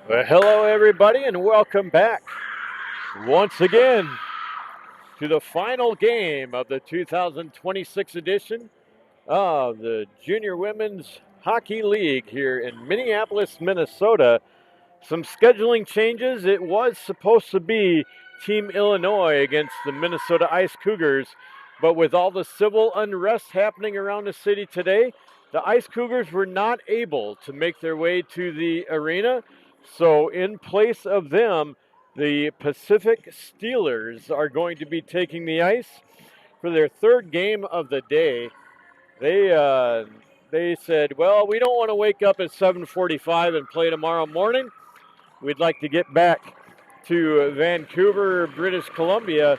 Well, hello, everybody, and welcome back once again to the final game of the 2026 edition of the Junior Women's Hockey League here in Minneapolis, Minnesota. Some scheduling changes. It was supposed to be Team Illinois against the Minnesota Ice Cougars, but with all the civil unrest happening around the city today, the Ice Cougars were not able to make their way to the arena. So, in place of them, the Pacific Steelers are going to be taking the ice for their third game of the day. They they said, "Well, we don't want to wake up at 7:45 and play tomorrow morning. We'd like to get back to Vancouver, British Columbia.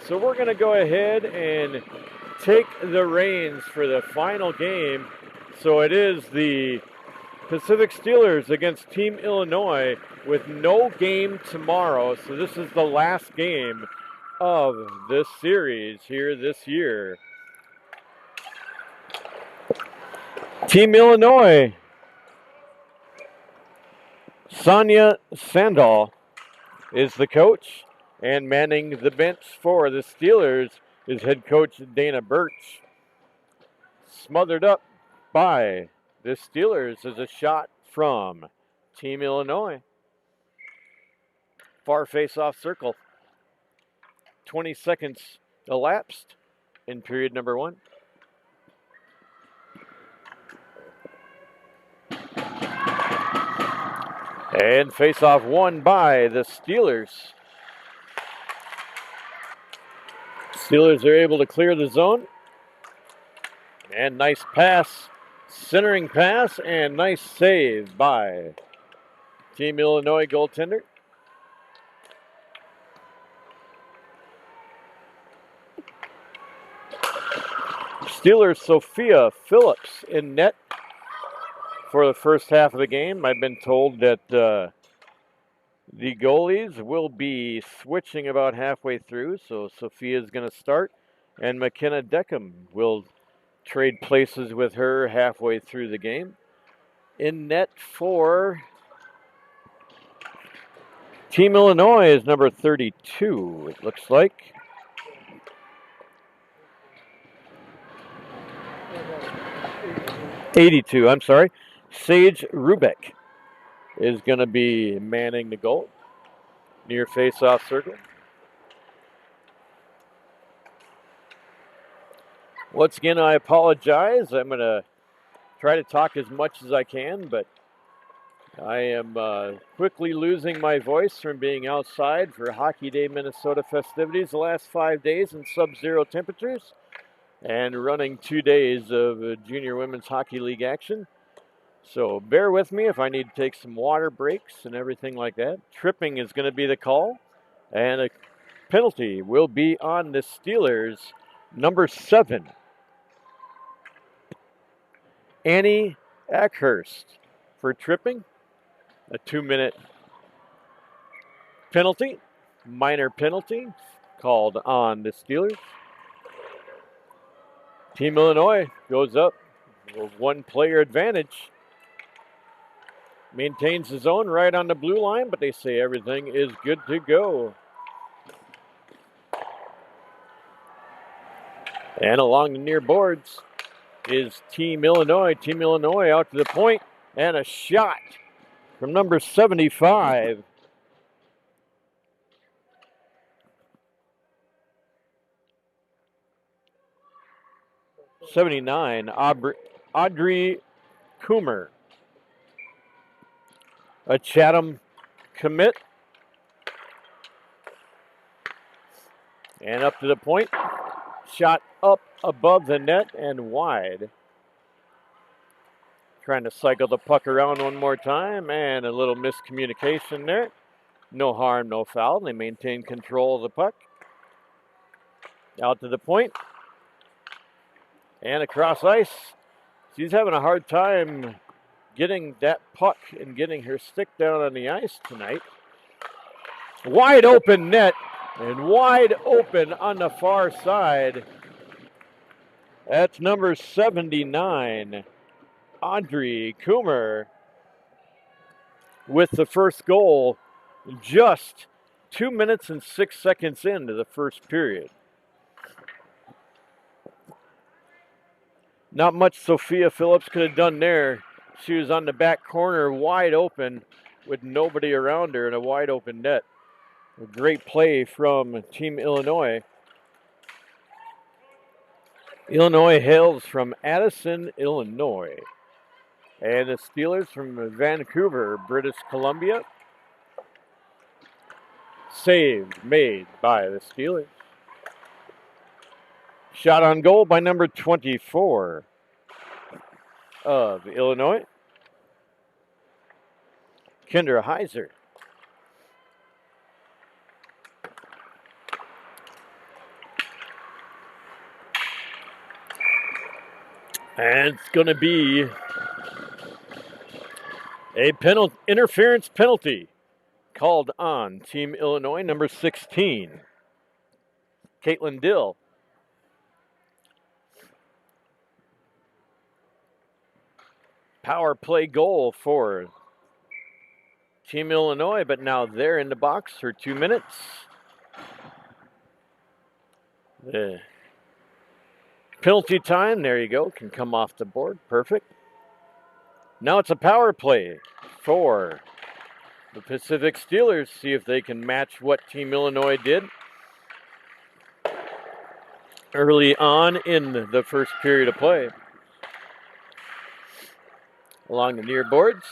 So we're going to go ahead and take the reins for the final game. So it is the Pacific Steelers against Team Illinois with no game tomorrow. So this is the last game of this series here this year. Team Illinois, Sonia Sandal is the coach, and manning the bench for the Steelers is head coach Dana Birch. Smothered up by the Steelers is a shot from Team Illinois. Far face-off circle. 20 seconds elapsed in period number one. And face-off won by the Steelers. Steelers are able to clear the zone. And nice pass, centering pass, and nice save by Team Illinois goaltender. Steelers Sophia Phillips in net for the first half of the game. I've been told that the goalies will be switching about halfway through, so Sophia is going to start, and McKenna Deckham will trade places with her halfway through the game. In net for Team Illinois is number 32, it looks like. '82, I'm sorry. Sage Rubeck is going to be manning the goal near face-off circle. Once again, I apologize. I'm going to try to talk as much as I can, but I am quickly losing my voice from being outside for Hockey Day Minnesota festivities the last 5 days in sub-zero temperatures and running 2 days of Junior Women's Hockey League action. So bear with me if I need to take some water breaks and everything like that. Tripping is going to be the call, and a penalty will be on the Steelers. Number 7, Annie Ackhurst for tripping. A 2-minute penalty, minor penalty called on the Steelers. Team Illinois goes up with 1-player advantage. Maintains the zone right on the blue line, but they say everything is good to go. And along the near boards is Team Illinois. Team Illinois out to the point, and a shot from number 75. '79, Audrey Coomer. A Chatham commit. And up to the point. Shot up above the net and wide. Trying to cycle the puck around one more time, and a little miscommunication there. No harm, no foul. They maintain control of the puck. Out to the point. And across ice. She's having a hard time getting that puck and getting her stick down on the ice tonight. Wide open net, and wide open on the far side. That's number 79, Audrey Coomer. with the first goal just 2 minutes and 6 seconds into the first period. Not much Sophia Phillips could have done there. She was on the back corner wide open with nobody around her and a wide open net. A great play from Team Illinois. Illinois hails from Addison, Illinois. And the Steelers from Vancouver, British Columbia. Save made by the Steelers. Shot on goal by number 24 of Illinois, Kendra Heiser. And it's going to be a interference penalty called on Team Illinois, number 16, Caitlin Dill. Power play goal for Team Illinois, but now they're in the box for 2 minutes. The penalty time, there you go, can come off the board. Perfect. Now it's a power play for the Pacific Steelers. See if they can match what Team Illinois did early on in the first period of play. Along the near boards,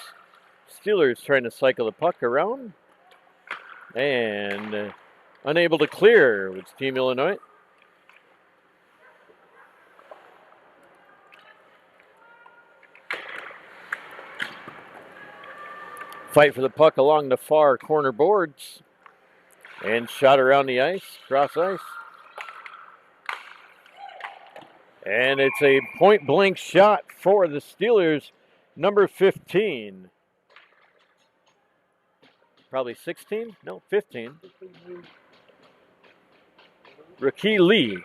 Steelers trying to cycle the puck around and unable to clear with Team Illinois. Fight for the puck along the far corner boards and shot around the ice, cross ice. And it's a point blank shot for the Steelers. Number 15. Probably 16? No, 15. Raquel Lee.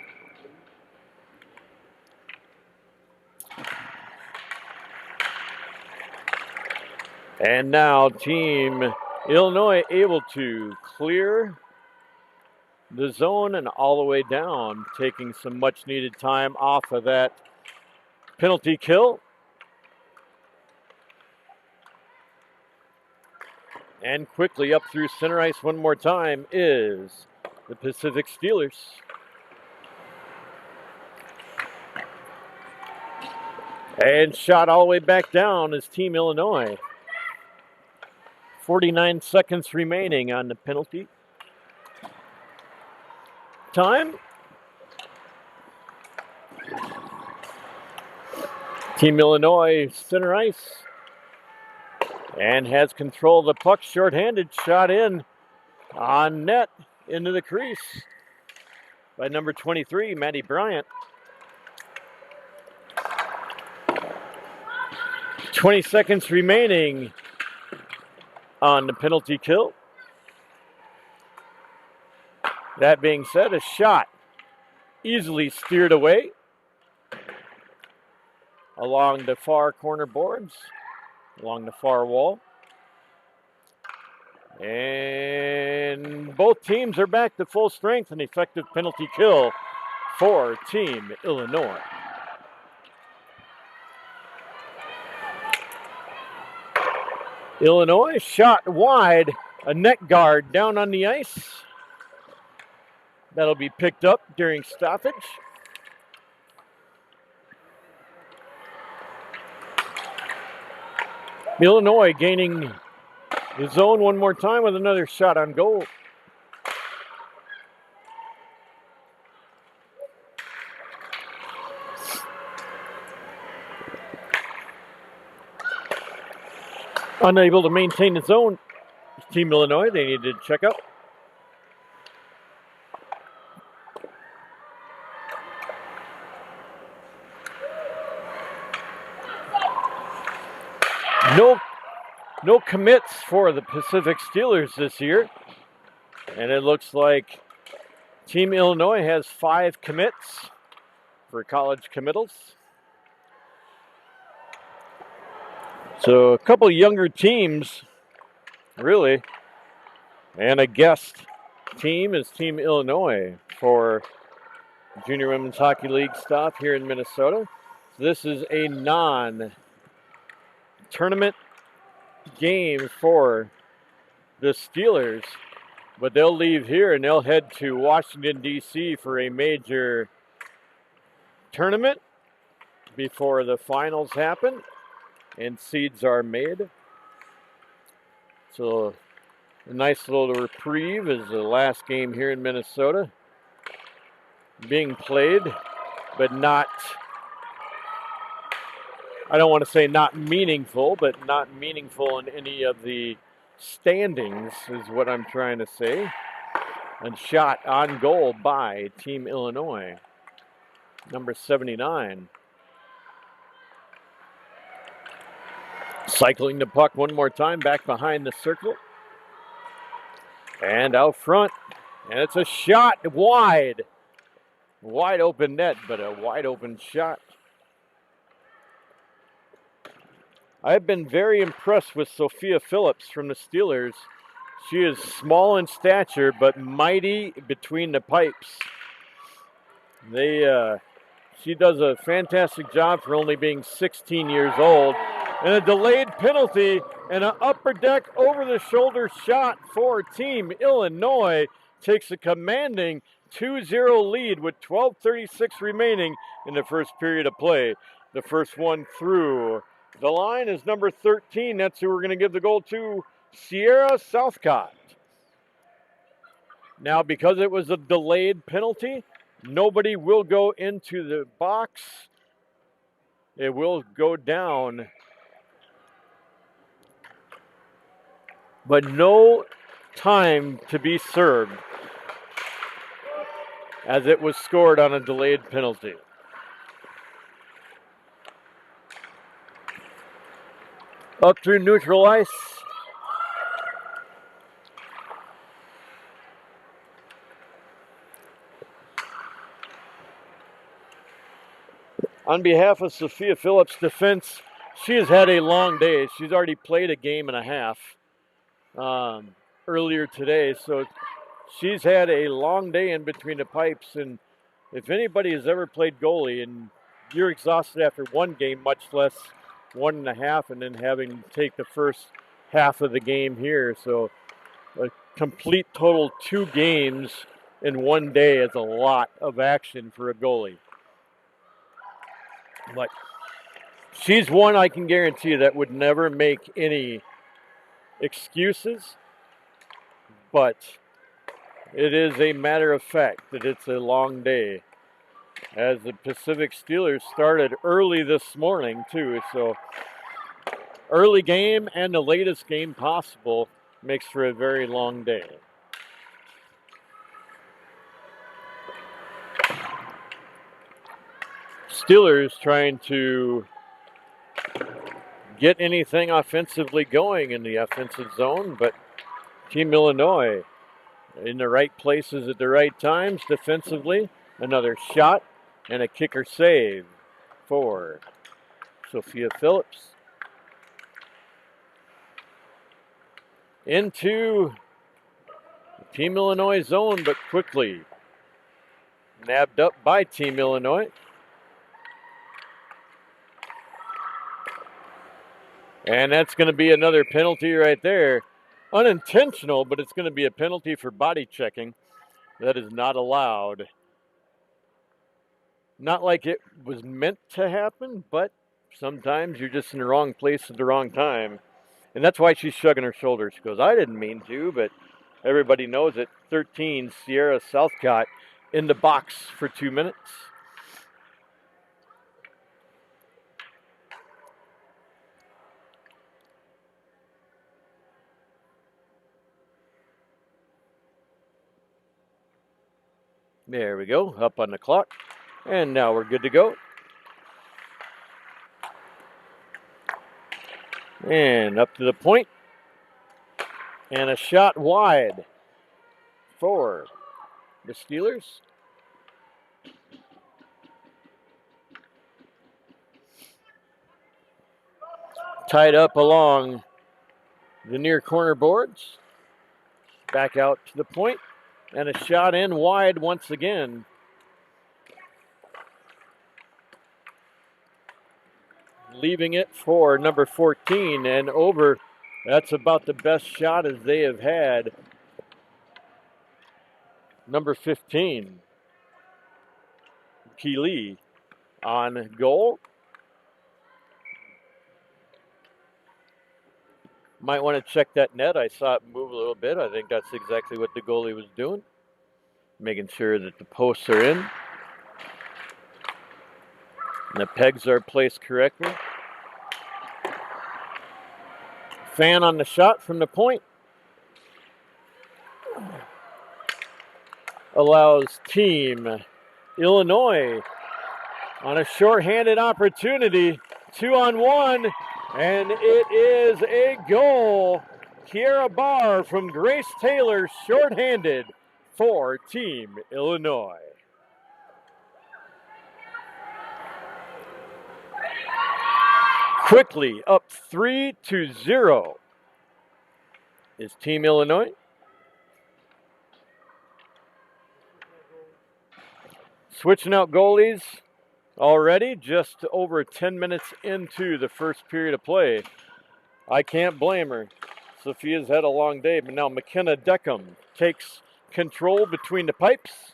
And now Team Illinois able to clear the zone and all the way down, taking some much needed time off of that penalty kill. And quickly up through center ice one more time is the Pacific Steelers. And shot all the way back down is Team Illinois. 49 seconds remaining on the penalty time. Team Illinois center ice. And has control of the puck, shorthanded, shot in on net into the crease by number 23, Maddie Bryant. 20 seconds remaining on the penalty kill. That being said, a shot easily steered away along the far corner boards. Along the far wall. And both teams are back to full strength. An effective penalty kill for Team Illinois. Illinois shot wide. A net guard down on the ice. That'll be picked up during stoppage. Illinois gaining the zone one more time with another shot on goal. Unable to maintain the zone. Team Illinois, they needed to check out. No commits for the Pacific Steelers this year. And it looks like Team Illinois has 5 commits for college committals. So a couple younger teams really. And a guest team is Team Illinois for Junior Women's Hockey League stop here in Minnesota. This is a non-tournament game for the Steelers, but they'll leave here and they'll head to Washington, D.C. for a major tournament before the finals happen and seeds are made. So a nice little reprieve is the last game here in Minnesota being played, but not, I don't want to say not meaningful, but not meaningful in any of the standings is what I'm trying to say. And shot on goal by Team Illinois, number 79. Cycling the puck one more time back behind the circle. And out front. And it's a shot wide. Wide open net, but a wide open shot. I've been very impressed with Sophia Phillips from the Steelers. She is small in stature, but mighty between the pipes. She does a fantastic job for only being 16 years old. And a delayed penalty and an upper deck over-the-shoulder shot for Team Illinois takes a commanding 2-0 lead with 12:36 remaining in the first period of play. The first one through the line is number 13. That's who we're going to give the goal to, Sierra Southcott. Now, because it was a delayed penalty, nobody will go into the box. It will go down. But no time to be served as it was scored on a delayed penalty. Up through neutral ice. On behalf of Sophia Phillips defense, she has had a long day. She's already played a game and a half earlier today, so she's had a long day in between the pipes. And if anybody has ever played goalie and you're exhausted after one game, much less one and a half, and then having to take the first half of the game here. So a complete total 2 games in one day is a lot of action for a goalie. But she's one I can guarantee that would never make any excuses, but it is a matter of fact that it's a long day, as the Pacific Steelers started early this morning too. So early game and the latest game possible makes for a very long day. Steelers trying to get anything offensively going in the offensive zone, but Team Illinois in the right places at the right times defensively. Another shot and a kicker save for Sophia Phillips. Into Team Illinois zone, but quickly nabbed up by Team Illinois. And that's going to be another penalty right there. Unintentional, but it's going to be a penalty for body checking. That is not allowed. Not like it was meant to happen, but sometimes you're just in the wrong place at the wrong time. And that's why she's shrugging her shoulders. She goes, I didn't mean to, but everybody knows it. 13, Sierra Southcott in the box for 2 minutes. There we go, up on the clock. And now we're good to go. And up to the point. And a shot wide for the Steelers. Tied up along the near corner boards. Back out to the point, and a shot in wide once again. Leaving it for number 14 and over. That's about the best shot as they have had. Number 15, Keeley on goal. Might want to check that net. I saw it move a little bit. I think that's exactly what the goalie was doing. Making sure that the posts are in. And the pegs are placed correctly. Fan on the shot from the point. Allows Team Illinois on a shorthanded opportunity. 2-on-1, and it is a goal. Kiera Barr from Grace Taylor, shorthanded for Team Illinois. Quickly up 3-0 is Team Illinois. Switching out goalies already, just over 10 minutes into the first period of play. I can't blame her. Sophia's had a long day, but now McKenna Deckham takes control between the pipes.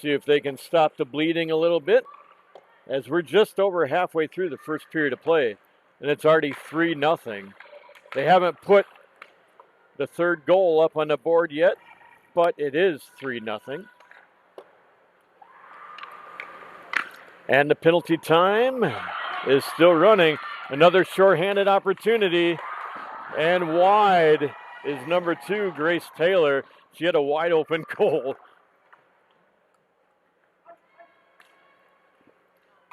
See if they can stop the bleeding a little bit, as we're just over halfway through the first period of play, and it's already 3-0. They haven't put the third goal up on the board yet, but it is 3-0. And the penalty time is still running. Another shorthanded opportunity, and wide is number 2, Grace Taylor. She had a wide open goal.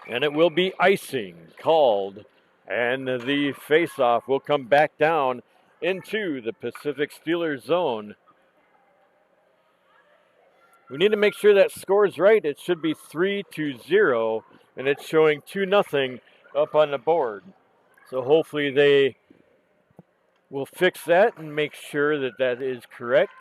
And it will be icing called, and the face-off will come back down into the Pacific Steelers zone. We need to make sure that score is right. It should be 3-0, and it's showing 2-0 up on the board. So hopefully they will fix that and make sure that that is correct.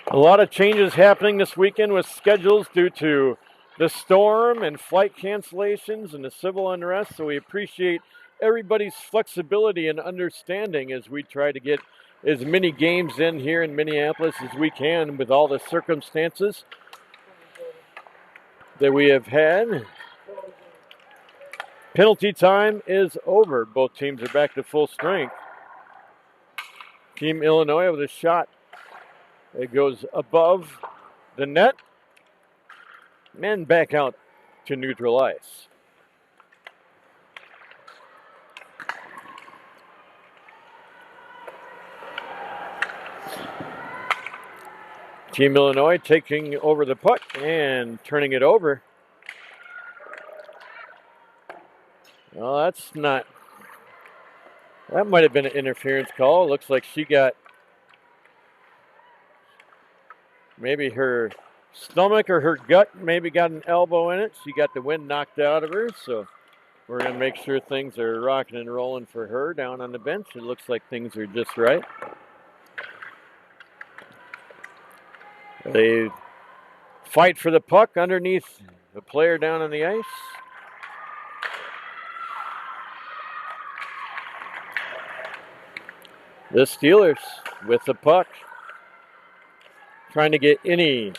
A lot of changes happening this weekend with schedules due to the storm and flight cancellations and the civil unrest. So we appreciate everybody's flexibility and understanding as we try to get as many games in here in Minneapolis as we can with all the circumstances that we have had. Penalty time is over. Both teams are back to full strength. Team Illinois with a shot. It goes above the net and back out to neutral ice. Team Illinois taking over the puck and turning it over. Well, that might have been an interference call. It looks like she got maybe her stomach or her gut maybe got an elbow in it. She got the wind knocked out of her, so we're going to make sure things are rocking and rolling for her down on the bench. It looks like things are just right. They fight for the puck underneath the player down on the ice. The Steelers with the puck, trying to get any.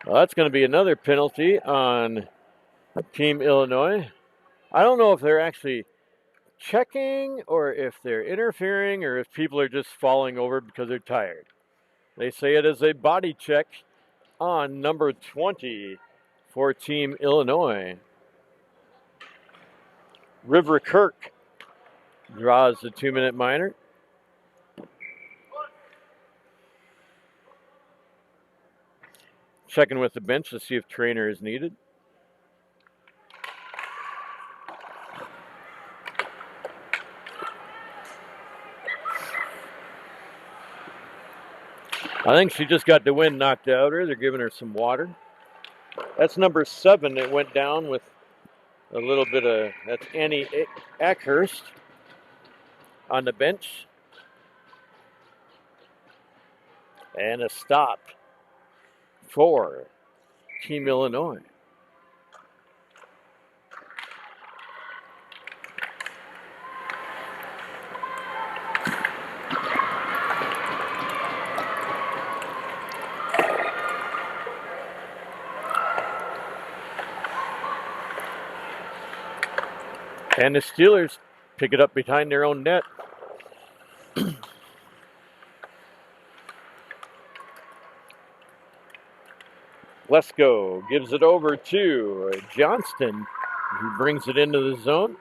Well, that's going to be another penalty on Team Illinois. I don't know if they're actually checking or if they're interfering or if people are just falling over because they're tired. They say it is a body check on number 20 for Team Illinois. River Kirk draws the 2-minute minor. Checking with the bench to see if trainer is needed. I think she just got the wind knocked out of her. They're giving her some water. That's number 7 that went down with a little bit of, that's Annie Ackhurst on the bench. And a stop for Team Illinois. And the Steelers pick it up behind their own net. Lesko gives it over to Johnston, who brings it into the zone.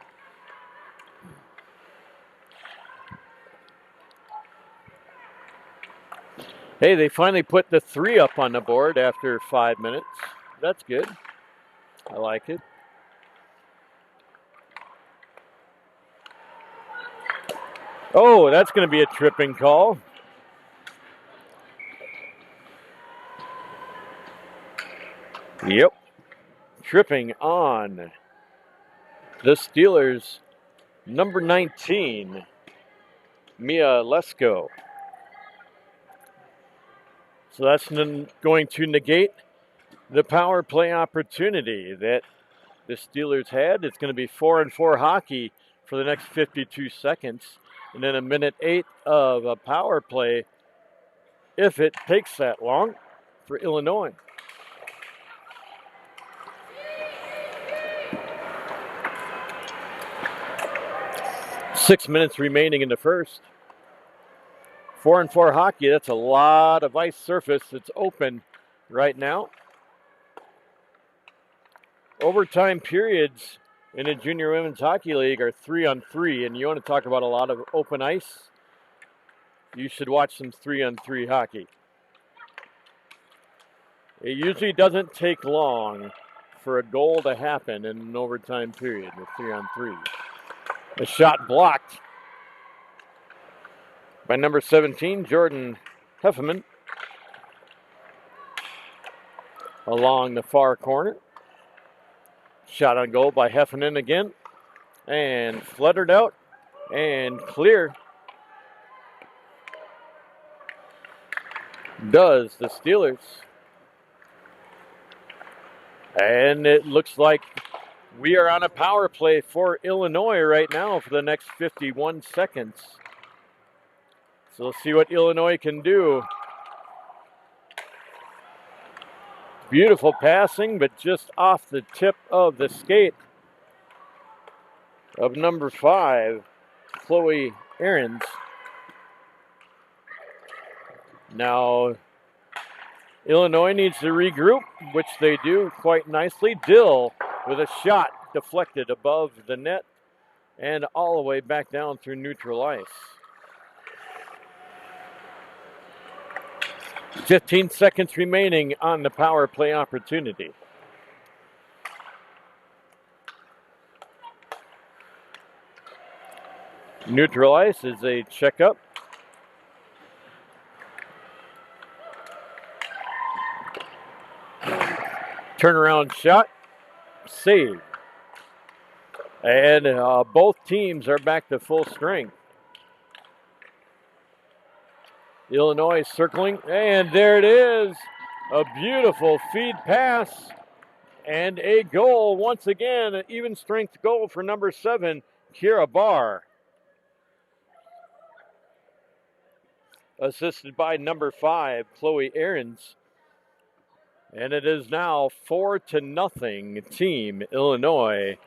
Hey, they finally put the 3 up on the board after 5 minutes. That's good. I like it. Oh, that's going to be a tripping call. Yep. Tripping on the Steelers' number 19, Mia Lesko. So that's going to negate the power play opportunity that the Steelers had. It's going to be 4-on-4 hockey for the next 52 seconds. And then a minute 8 of a power play, if it takes that long, for Illinois. Six minutes remaining in the first. 4-on-4 hockey, that's a lot of ice surface that's open right now. Overtime periods in the Junior Women's Hockey League are 3-on-3, and you want to talk about a lot of open ice, you should watch some 3-on-3 hockey. It usually doesn't take long for a goal to happen in an overtime period with 3-on-3. A shot blocked by number 17, Jordan Hefferman, along the far corner. Shot on goal by Heffernan again, and fluttered out and clear. Does the Steelers. And it looks like we are on a power play for Illinois right now for the next 51 seconds. So let's see what Illinois can do. Beautiful passing, but just off the tip of the skate of number 5, Chloe Ahrens. Now, Illinois needs to regroup, which they do quite nicely. Dill with a shot deflected above the net and all the way back down through neutral ice. 15 seconds remaining on the power play opportunity. Neutral ice is a checkup. Turnaround shot, save. And both teams are back to full strength. Illinois circling, and there it is. A beautiful feed pass and a goal. Once again, an even strength goal for number 7, Kira Barr. Assisted by number 5, Chloe Ahrens. And it is now 4-0 Team Illinois.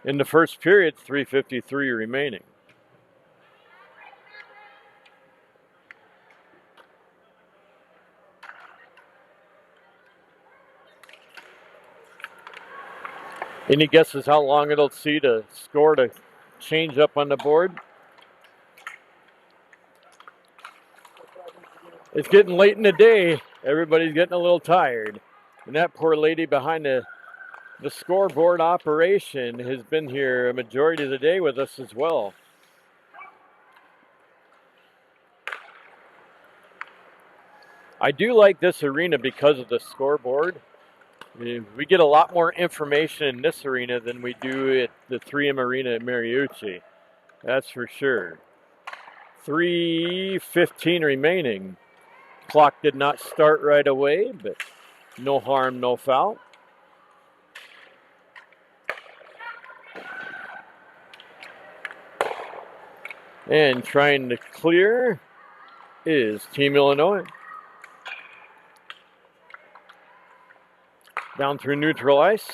In the first period, 3:53 remaining. Any guesses how long it'll see to score to change up on the board? It's getting late in the day. Everybody's getting a little tired. And that poor lady behind the scoreboard operation has been here a majority of the day with us as well. I do like this arena because of the scoreboard. We get a lot more information in this arena than we do at the 3M Arena at Mariucci. That's for sure. 3:15 remaining. Clock did not start right away, but no harm, no foul. And trying to clear is Team Illinois. Down through neutral ice.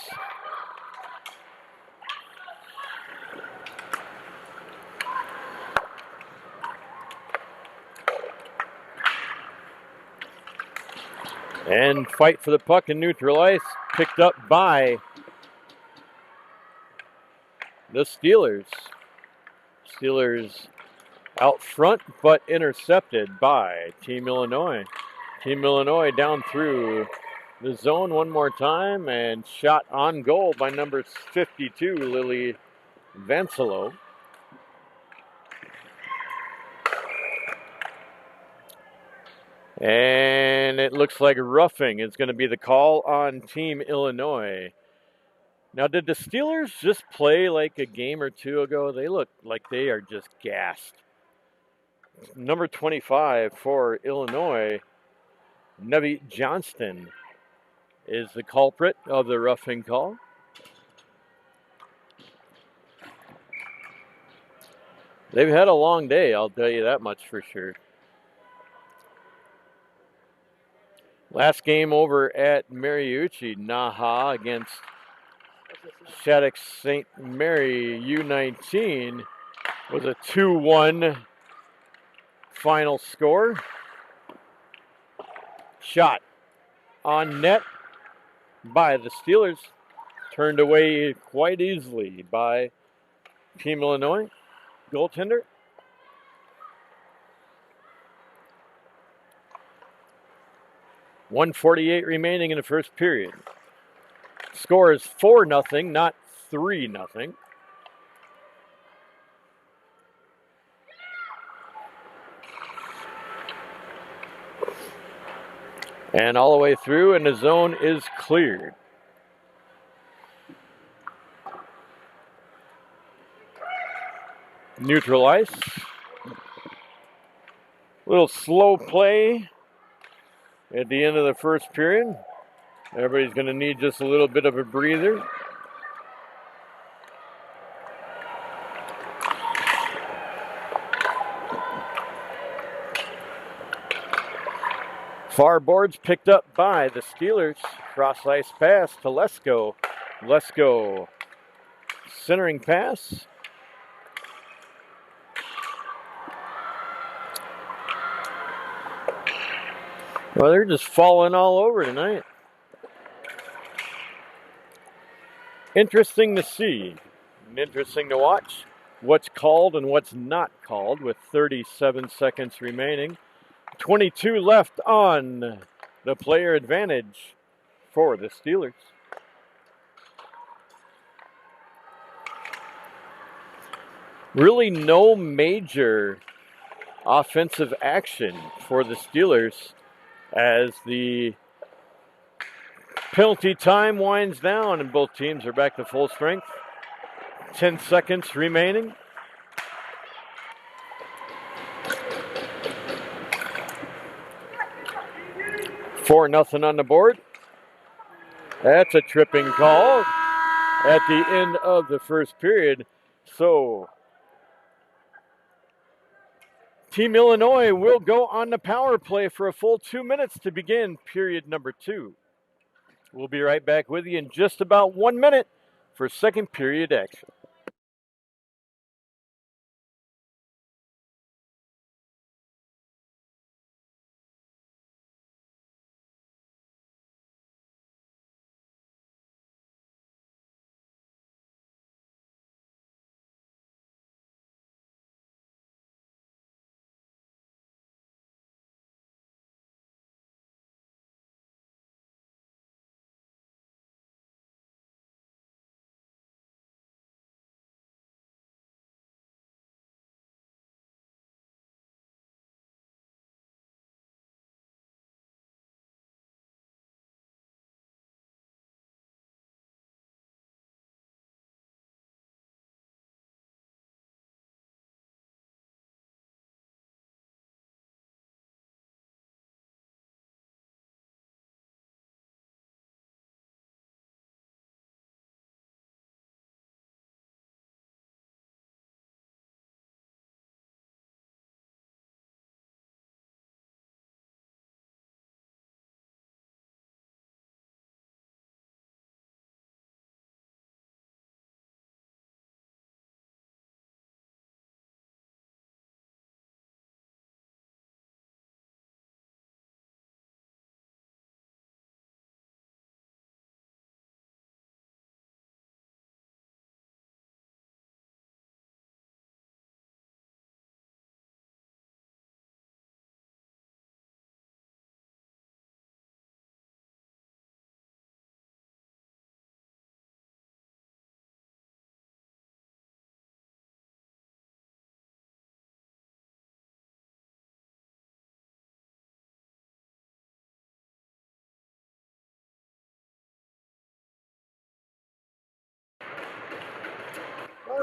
And fight for the puck in neutral ice, picked up by the Steelers. Steelers out front, but intercepted by Team Illinois. Team Illinois down through the zone one more time and shot on goal by number 52, Lily Vancelo. And it looks like roughing is going to be the call on Team Illinois. Now, did the Steelers just play like a game or two ago? They look like they are just gassed. Number 25 for Illinois, Nevi Johnston, is the culprit of the roughing call. They've had a long day, I'll tell you that much for sure. Last game over at Mariucci, Naha against Shattuck St. Mary U19 was a 2-1 final score. Shot on net by the Steelers, turned away quite easily by Team Illinois goaltender. .148 remaining in the first period. Score is 4-0, not 3-0. And all the way through, and the zone is cleared. Neutral ice. Little slow play at the end of the first period. Everybody's going to need just a little bit of a breather. Far boards picked up by the Steelers. Cross ice pass to Lesko. Lesko centering pass. Well, they're just falling all over tonight. Interesting to see and interesting to watch what's called and what's not called with 37 seconds remaining. 22 left on the player advantage for the Steelers. Really no major offensive action for the Steelers as the penalty time winds down and both teams are back to full strength. 10 seconds remaining. Four nothing on the board. That's a tripping call at the end of the first period. So Team Illinois will go on the power play for a full 2 minutes to begin period number 2. We'll be right back with you in just about 1 minute for second period action.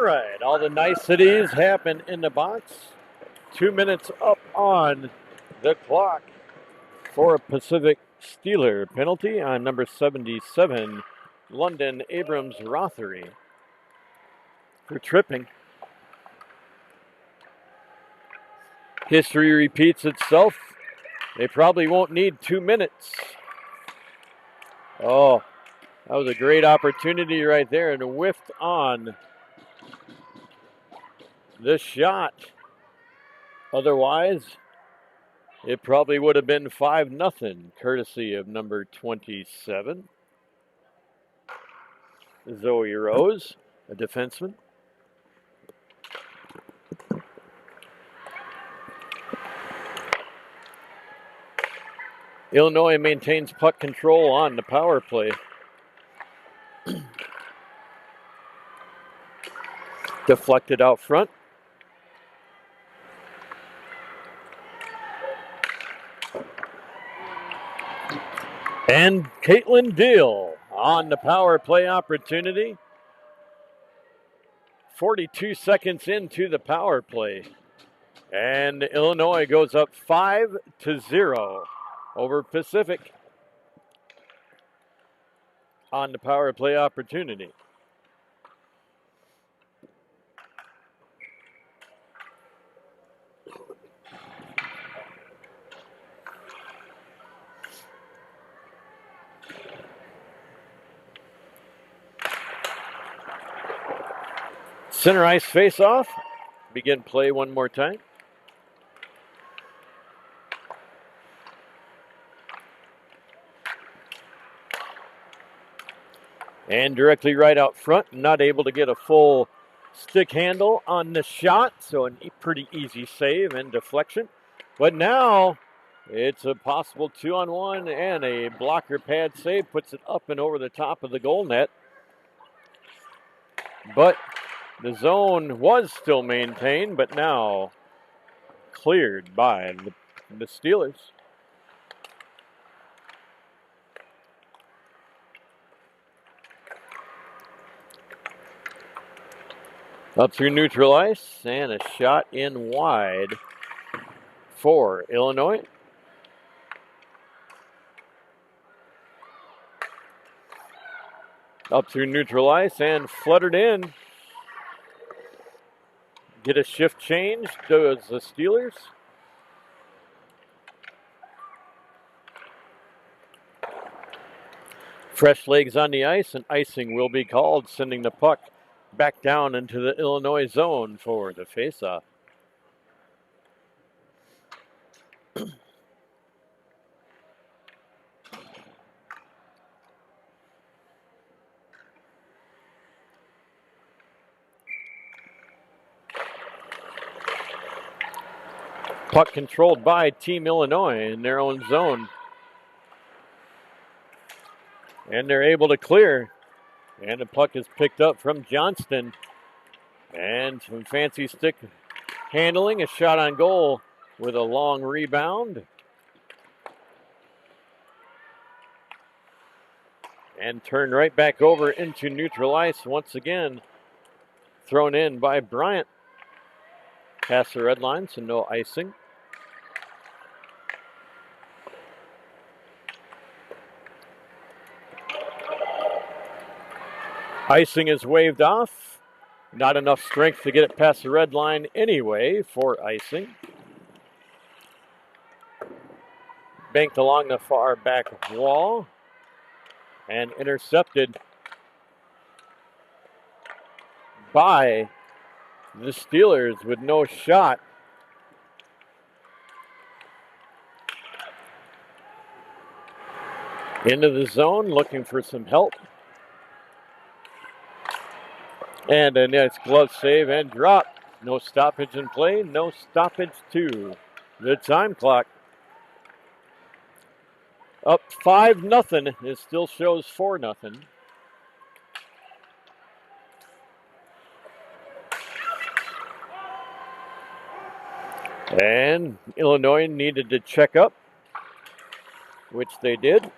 right, all the niceties happen in the box. 2 minutes up on the clock for a Pacific Steeler penalty on number 77, London Abrams Rothery, for tripping. History repeats itself. They probably won't need 2 minutes. Oh, that was a great opportunity right there and whiffed on the shot. Otherwise, it probably would have been 5-0, courtesy of number 27, Zoe Rose, a defenseman. Illinois maintains puck control on the power play. Deflected out front. And Caitlin Deal on the power play opportunity. 42 seconds into the power play. And Illinois goes up 5-0 over Pacific on the power play opportunity. Center ice face-off. Begin play one more time. And directly right out front, not able to get a full stick handle on the shot, so a pretty easy save and deflection. But now it's a possible 2-on-1 and a blocker pad save, puts it up and over the top of the goal net. But the zone was still maintained, but now cleared by the Steelers. Up through neutral ice, and a shot in wide for Illinois. Up through neutral ice and fluttered in. Get a shift change, does the Steelers. Fresh legs on the ice, and icing will be called, sending the puck back down into the Illinois zone for the faceoff. Puck controlled by Team Illinois in their own zone. And they're able to clear. And the puck is picked up from Johnston. And some fancy stick handling, a shot on goal with a long rebound. And turned right back over into neutral ice once again. Thrown in by Bryant. Past the red line, so no icing. Icing is waved off. Not enough strength to get it past the red line anyway for icing. Banked along the far back wall and intercepted by the Steelers with no shot. Into the zone, looking for some help. And a nice glove save and drop. No stoppage in play, no stoppage to the time clock. Up 5-0. It still shows 4-0. And Illinois needed to check up, which they did.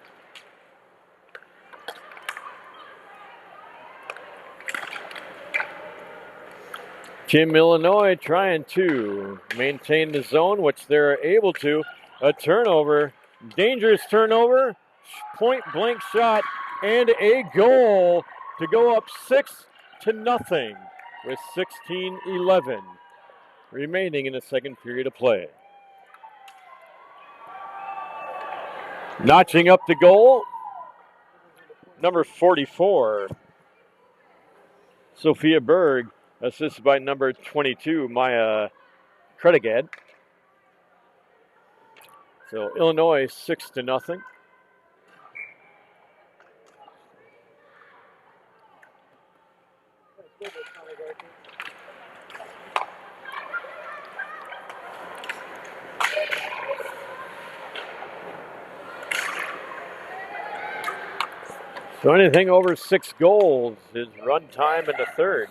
Team Illinois trying to maintain the zone, which they're able to. A turnover, dangerous turnover, point blank shot, and a goal to go up 6-0 with 16:11 remaining in the second period of play. Notching up the goal, number 44, Sophia Berg, assisted by number 22, Maya Kredigad. So Illinois 6-0. So anything over 6 goals is run time in the third.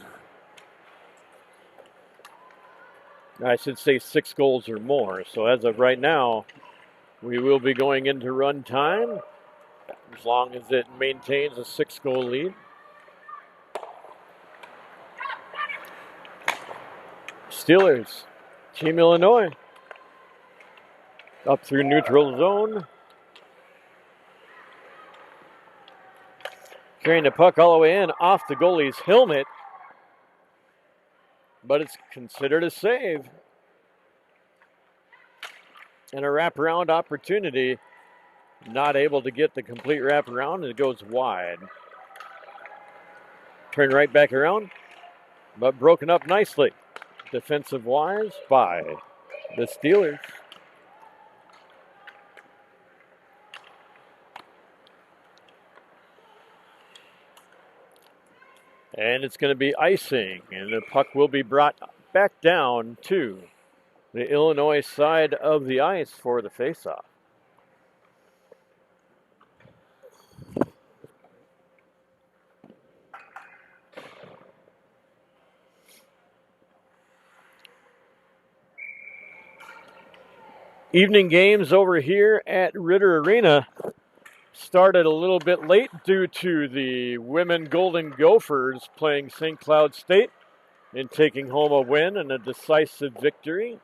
I should say 6 goals or more. So as of right now, we will be going into run time as long as it maintains a 6-goal lead. Steelers, Team Illinois, up through neutral zone. Carrying the puck all the way in off the goalie's helmet, but it's considered a save. And a wraparound opportunity, not able to get the complete wraparound, and it goes wide. Turn right back around, but broken up nicely, defensive-wise, by the Steelers. And it's going to be icing, and the puck will be brought back down to the Illinois side of the ice for the faceoff. Evening games over here at Ritter Arena started a little bit late due to the women Golden Gophers playing St. Cloud State and taking home a win and a decisive victory.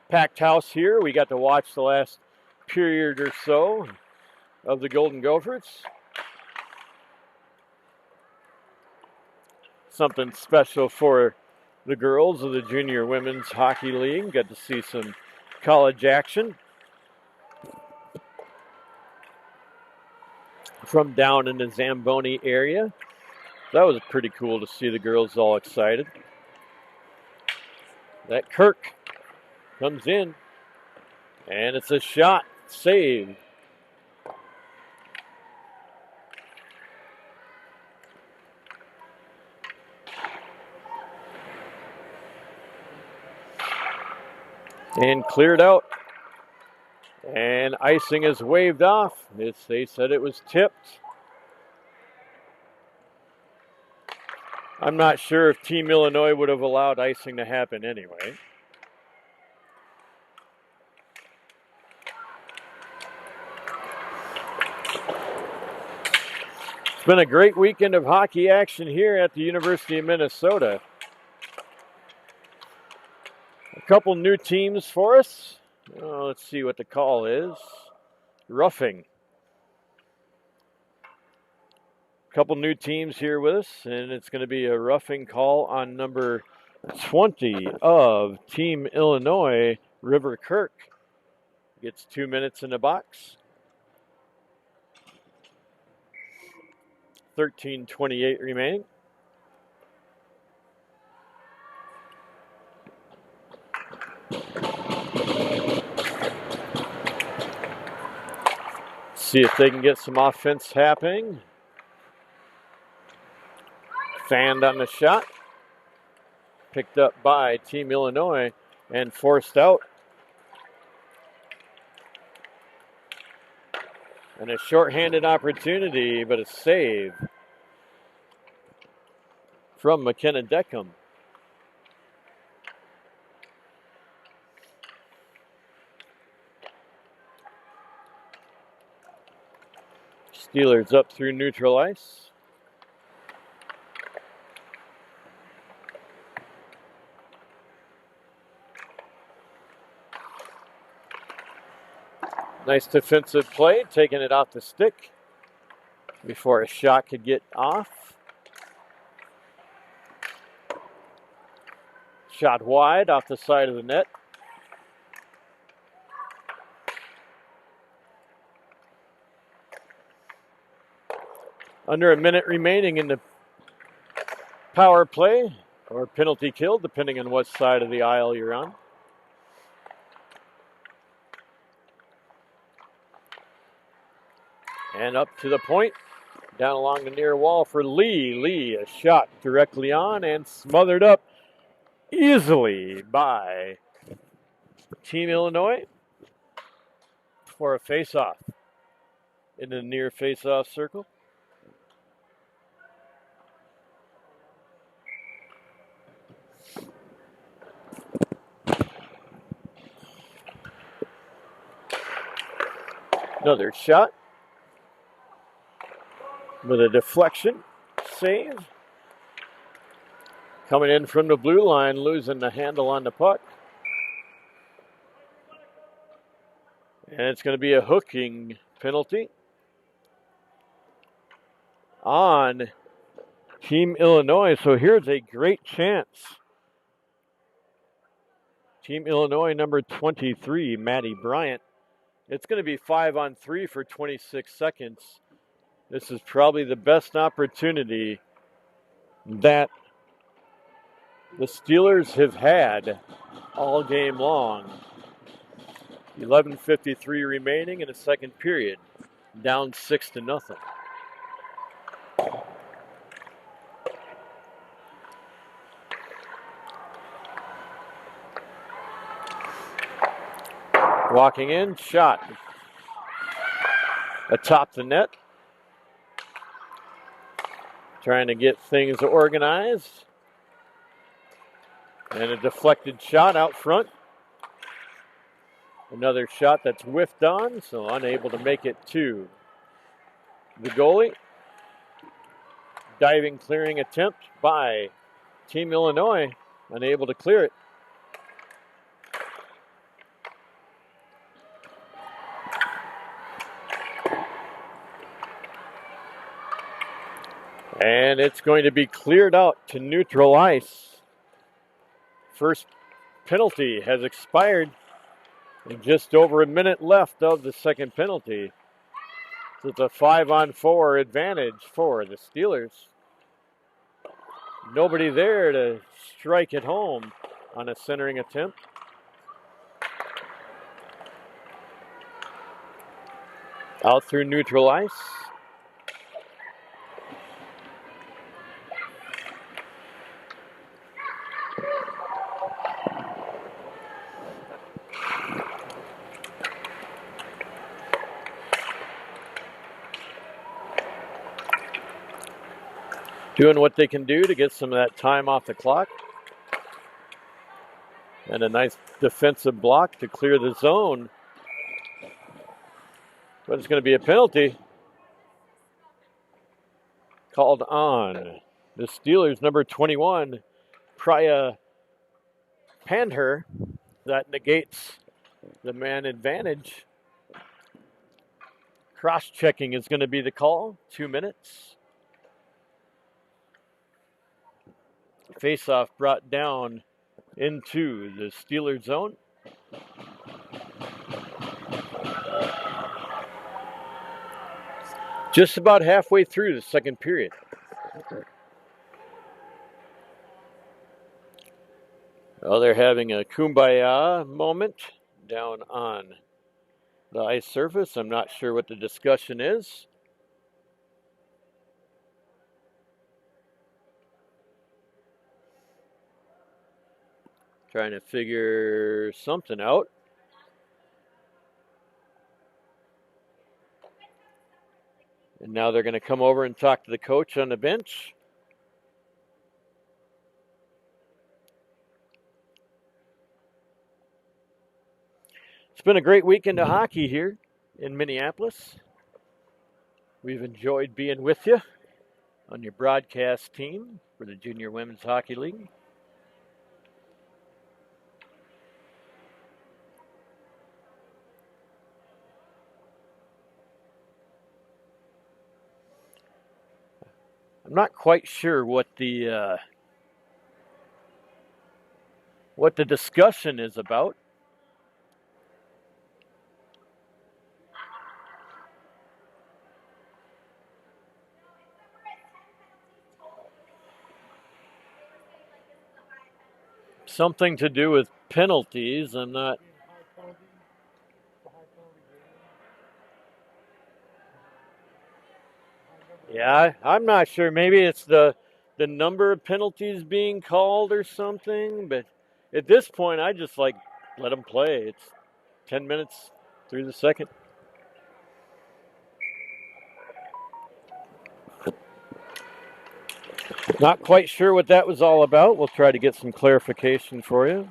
Packed house here. We got to watch the last period or so of the Golden Gophers. Something special for the girls of the Junior Women's Hockey League. Got to see some college action from down in the Zamboni area. That was pretty cool to see the girls all excited. That Kirk comes in, and it's a shot, save. And cleared out. And icing is waved off. They said it was tipped. I'm not sure if Team Illinois would have allowed icing to happen anyway. It's been a great weekend of hockey action here at the University of Minnesota. A couple new teams for us. Let's see what the call is. Roughing. A couple new teams here with us, and it's going to be a roughing call on number 20 of Team Illinois, River Kirk. Gets 2 minutes in the box. 13:28 remaining. See if they can get some offense happening. Fanned on the shot. Picked up by Team Illinois and forced out. And a shorthanded opportunity, but a save from McKenna Deckham. Steelers up through neutral ice. Nice defensive play, taking it off the stick before a shot could get off. Shot wide off the side of the net. Under a minute remaining in the power play or penalty kill, depending on what side of the aisle you're on. And up to the point, down along the near wall for Lee. Lee, a shot directly on and smothered up easily by Team Illinois for a face-off in the near face-off circle. Another shot with a deflection save. Coming in from the blue line, losing the handle on the puck. And it's going to be a hooking penalty on Team Illinois. So here's a great chance. Team Illinois, number 23, Maddie Bryant. It's going to be 5-on-3 for 26 seconds. This is probably the best opportunity that the Steelers have had all game long. 11:53 remaining in the second period. Down 6-0. Walking in, shot atop the net. Trying to get things organized. And a deflected shot out front. Another shot that's whiffed on, so unable to make it to the goalie. Diving clearing attempt by Team Illinois, unable to clear it. And it's going to be cleared out to neutral ice. First penalty has expired. And just over a minute left of the second penalty. So it's a 5-on-4 advantage for the Steelers. Nobody there to strike it home on a centering attempt. Out through neutral ice. Doing what they can do to get some of that time off the clock. And a nice defensive block to clear the zone. But it's going to be a penalty called on the Steelers, number 21, Priya Pandher. That negates the man advantage. Cross-checking is going to be the call. 2 minutes. Face-off brought down into the Steelers zone. Just about halfway through the second period. Well, they're having a kumbaya moment down on the ice surface. I'm not sure what the discussion is. Trying to figure something out. And now they're going to come over and talk to the coach on the bench. It's been a great weekend of hockey here in Minneapolis. We've enjoyed being with you on your broadcast team for the Junior Women's Hockey League. I'm not quite sure what the discussion is about. Something to do with penalties. I'm not. Yeah, I'm not sure. Maybe it's the number of penalties being called or something. But at this point, I just like let them play. It's 10 minutes through the second. Not quite sure what that was all about. We'll try to get some clarification for you.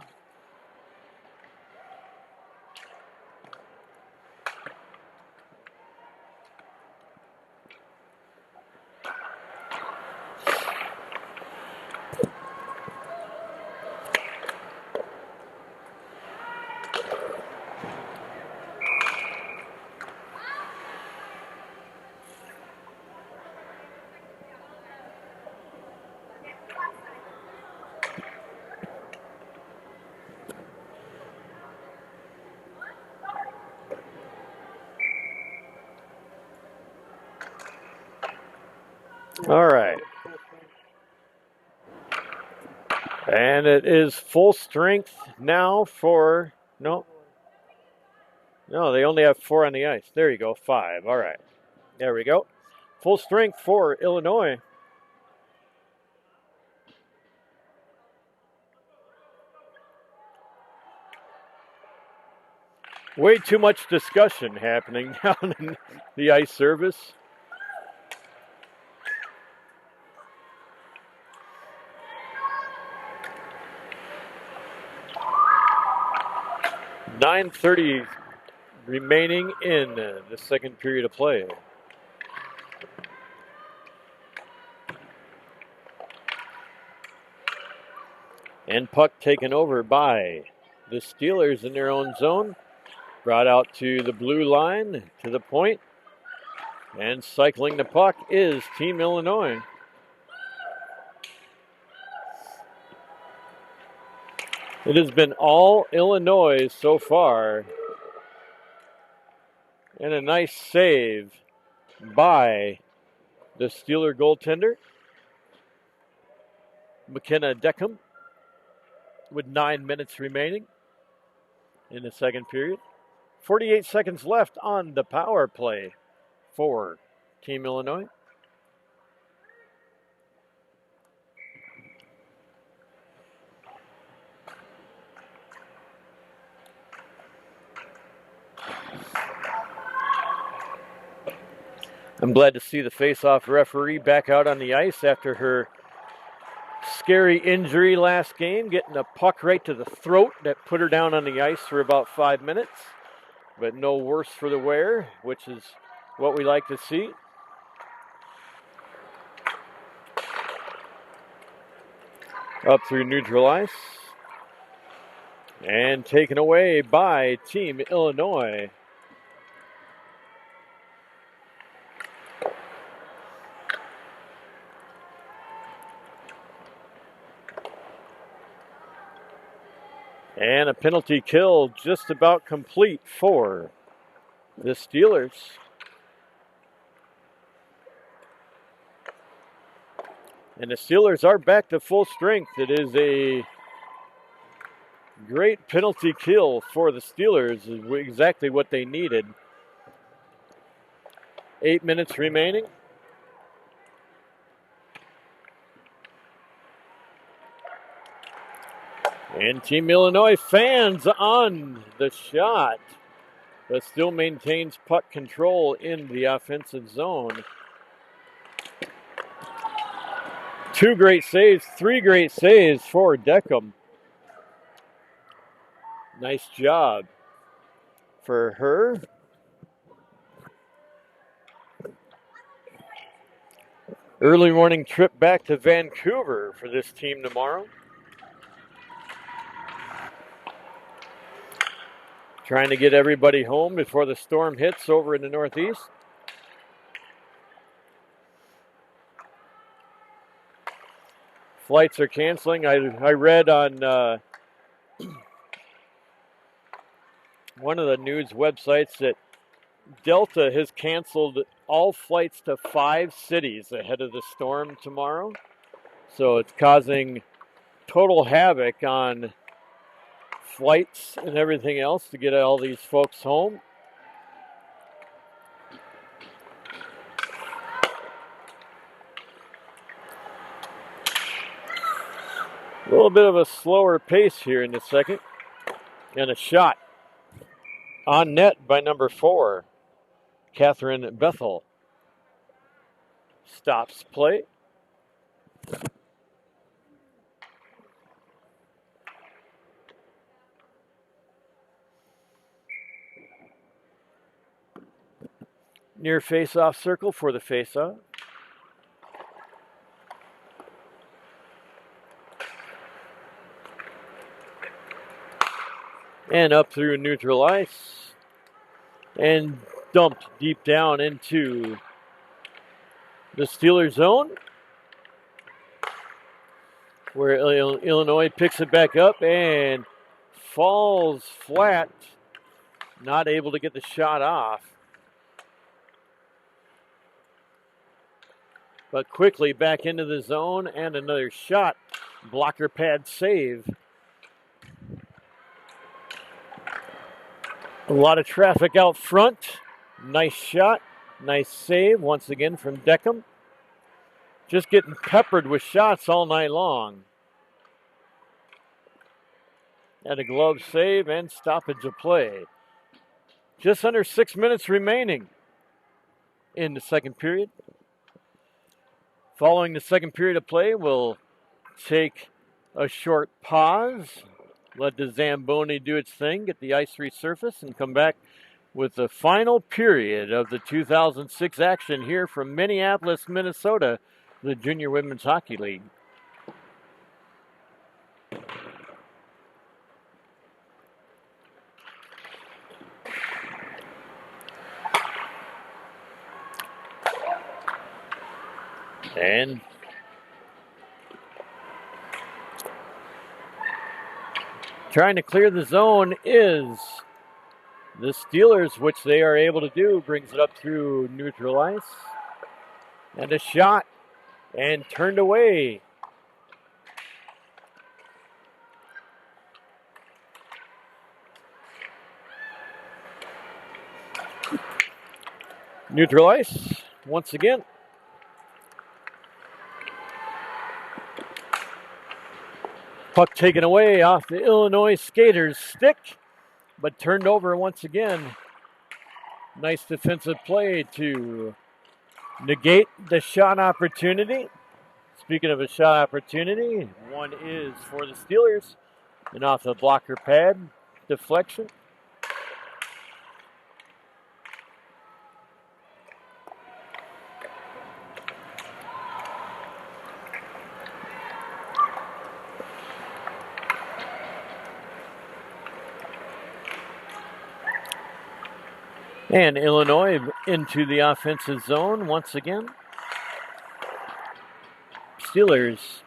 All right. And it is full strength now for no. No, they only have 4 on the ice. There you go, 5. All right. There we go. Full strength for Illinois. Way too much discussion happening down in the ice service. .9:30 remaining in the second period of play. And puck taken over by the Steelers in their own zone. Brought out to the blue line, to the point. And cycling the puck is Team Illinois. It has been all Illinois so far. And a nice save by the Steeler goaltender, McKenna Deckham, with 9 minutes remaining in the second period. 48 seconds left on the power play for Team Illinois. I'm glad to see the face-off referee back out on the ice after her scary injury last game, getting a puck right to the throat that put her down on the ice for about 5 minutes. But no worse for the wear, which is what we like to see. Up through neutral ice. And taken away by Team Illinois. And a penalty kill just about complete for the Steelers. And the Steelers are back to full strength. It is a great penalty kill for the Steelers, exactly what they needed. 8 minutes remaining. And Team Illinois fans on the shot, but still maintains puck control in the offensive zone. 2 great saves, 3 great saves for Deckham. Nice job for her. Early morning trip back to Vancouver for this team tomorrow. Trying to get everybody home before the storm hits over in the Northeast. Flights are canceling. I read on one of the news websites that Delta has canceled all flights to 5 cities ahead of the storm tomorrow. So it's causing total havoc on flights and everything else to get all these folks home. A little bit of a slower pace here in the second. And a shot on net by number 4, Catherine Bethel. Stops play. Near face-off circle for the face-off. And up through neutral ice. And dumped deep down into the Steelers zone, where Illinois picks it back up and falls flat, not able to get the shot off. But quickly back into the zone and another shot. Blocker pad save. A lot of traffic out front. Nice shot. Nice save once again from Deckham. Just getting peppered with shots all night long. And a glove save and stoppage of play. Just under 6 minutes remaining in the second period. Following the second period of play, we'll take a short pause, let the Zamboni do its thing, get the ice resurfaced, and come back with the final period of the 2006 action here from Minneapolis, Minnesota, the Junior Women's Hockey League. And trying to clear the zone is the Steelers, which they are able to do. Brings it up through neutral ice. And a shot. And turned away. Neutral ice once again. Puck taken away off the Illinois skater's stick, but turned over once again. Nice defensive play to negate the shot opportunity. Speaking of a shot opportunity, one is for the Steelers. And off the blocker pad, deflection. And Illinois into the offensive zone once again. Steelers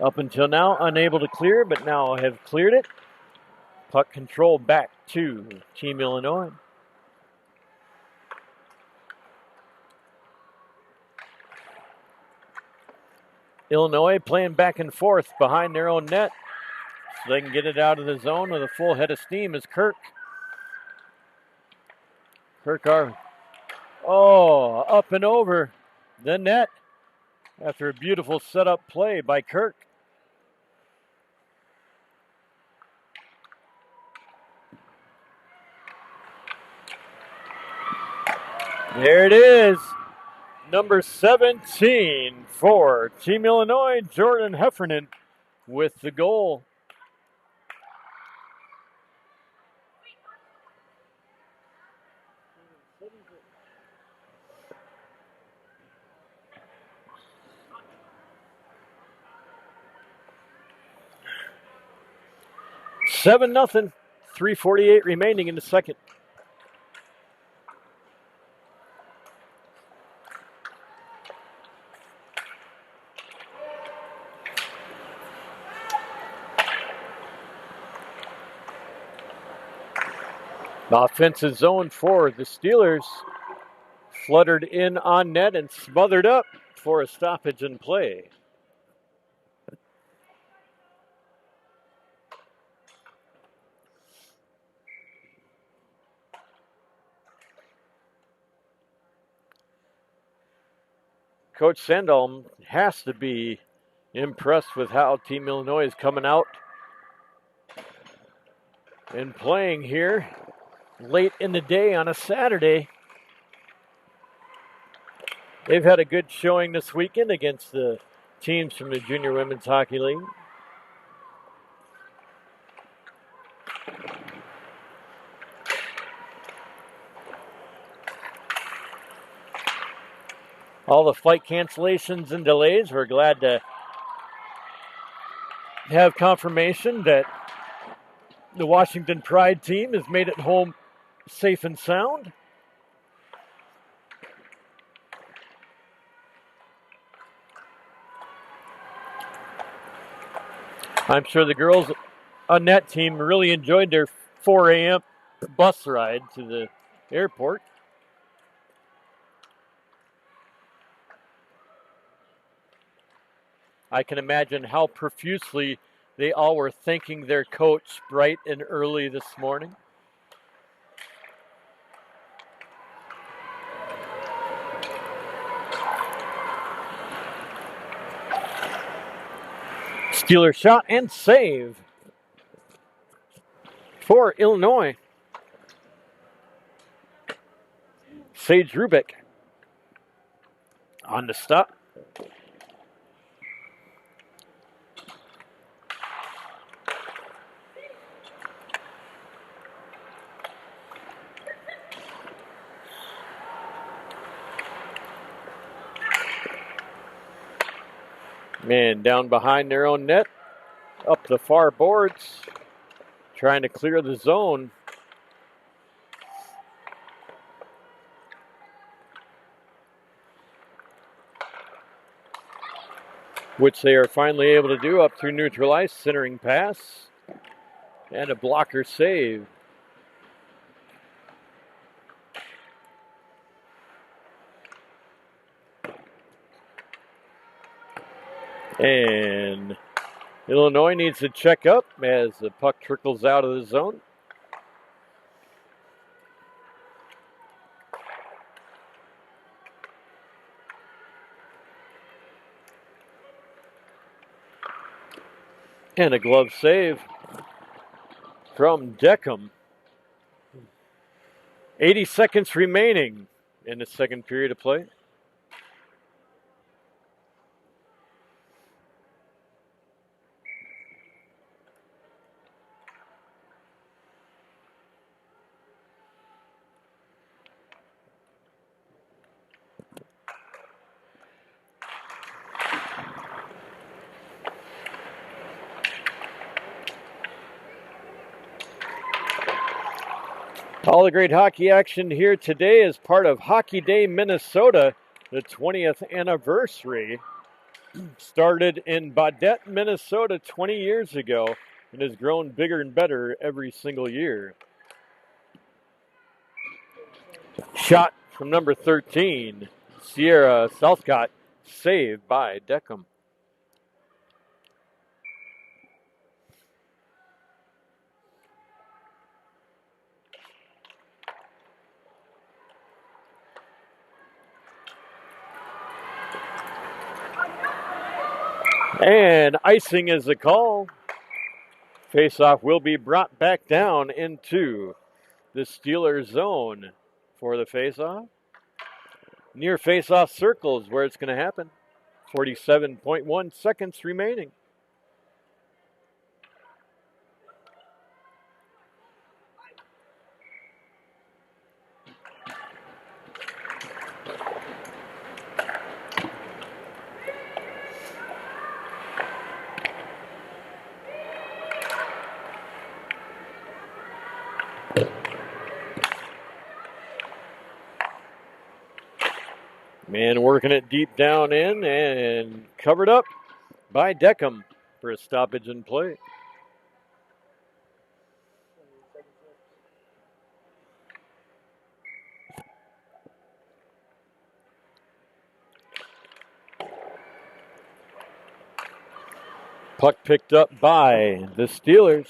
up until now unable to clear, but now have cleared it. Puck control back to Team Illinois. Illinois playing back and forth behind their own net so they can get it out of the zone with a full head of steam as Kirk. Up and over the net after a beautiful setup play by Kirk. There it is. Number 17 for Team Illinois, Jordan Heffernan with the goal. Seven nothing. 3:48 remaining in the second. Offensive zone for the Steelers. Fluttered in on net and smothered up for a stoppage in play. Coach Sandholm has to be impressed with how Team Illinois is coming out and playing here late in the day on a Saturday. They've had a good showing this weekend against the teams from the Junior Women's Hockey League. All the flight cancellations and delays, we're glad to have confirmation that the Washington Pride team has made it home safe and sound. I'm sure the girls on that team really enjoyed their 4 a.m. bus ride to the airport. I can imagine how profusely they all were thanking their coach bright and early this morning. Steeler shot and save for Illinois. Sage Rubik on the stop. Man, down behind their own net, up the far boards, trying to clear the zone. Which they are finally able to do up through neutral ice, centering pass, and a blocker save. And Illinois needs to check up as the puck trickles out of the zone. And a glove save from Deckham. 80 seconds remaining in the second period of play. All the great hockey action here today is part of Hockey Day Minnesota, the 20th anniversary. Started in Baudette, Minnesota 20 years ago and has grown bigger and better every single year. Shot from number 13, Sierra Southcott, saved by Deckham. And icing is the call. Faceoff will be brought back down into the Steelers zone for the faceoff. Near faceoff circle is where it's going to happen. 47.1 seconds remaining. Man working it deep down in and covered up by Deckham for a stoppage in play. Puck picked up by the Steelers.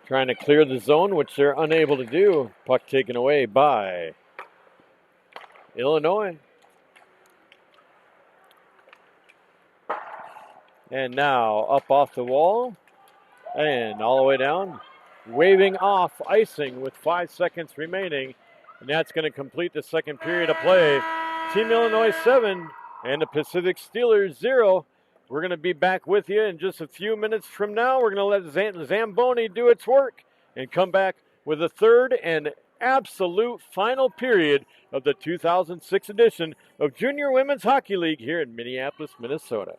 Trying to clear the zone, which they're unable to do. Puck taken away by Illinois. And now up off the wall and all the way down. Waving off icing with 5 seconds remaining. And that's going to complete the second period of play. Team Illinois 7 and the Pacific Steelers 0. We're going to be back with you in just a few minutes from now. We're going to let Zamboni do its work and come back with the third and absolute final period of the 2006 edition of Junior Women's Hockey League here in Minneapolis, Minnesota.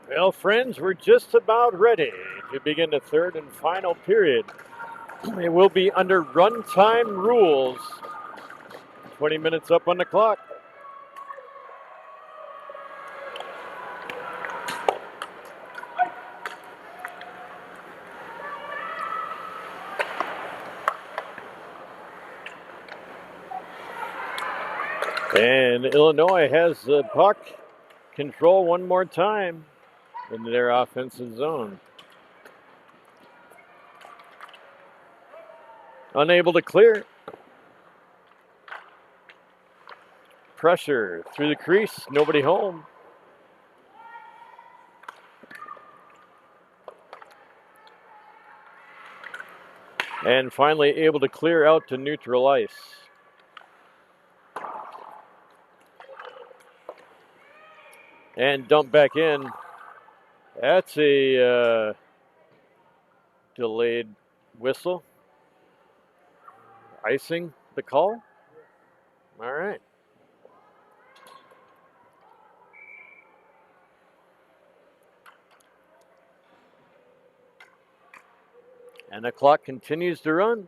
Well, friends, we're just about ready to begin the third and final period. It will be under runtime rules. 20 minutes up on the clock. And Illinois has the puck control one more time in their offensive zone. Unable to clear. Pressure through the crease, nobody home. And finally able to clear out to neutral ice. And dump back in. That's a delayed whistle. Icing the call. All right. And the clock continues to run.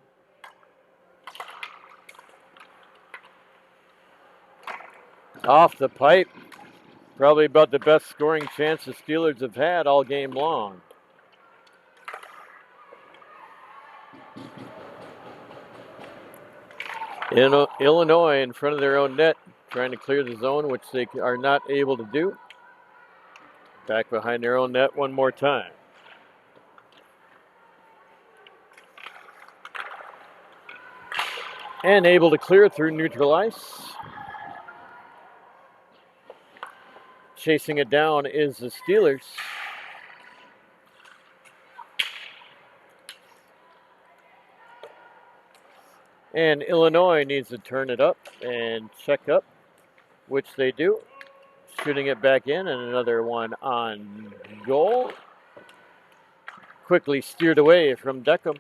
Off the pipe. Probably about the best scoring chance the Steelers have had all game long. Illinois in front of their own net, trying to clear the zone, which they are not able to do. Back behind their own net one more time. And able to clear through neutral ice. Chasing it down is the Steelers. And Illinois needs to turn it up and check up, which they do. Shooting it back in, and another one on goal. Quickly steered away from Deckham.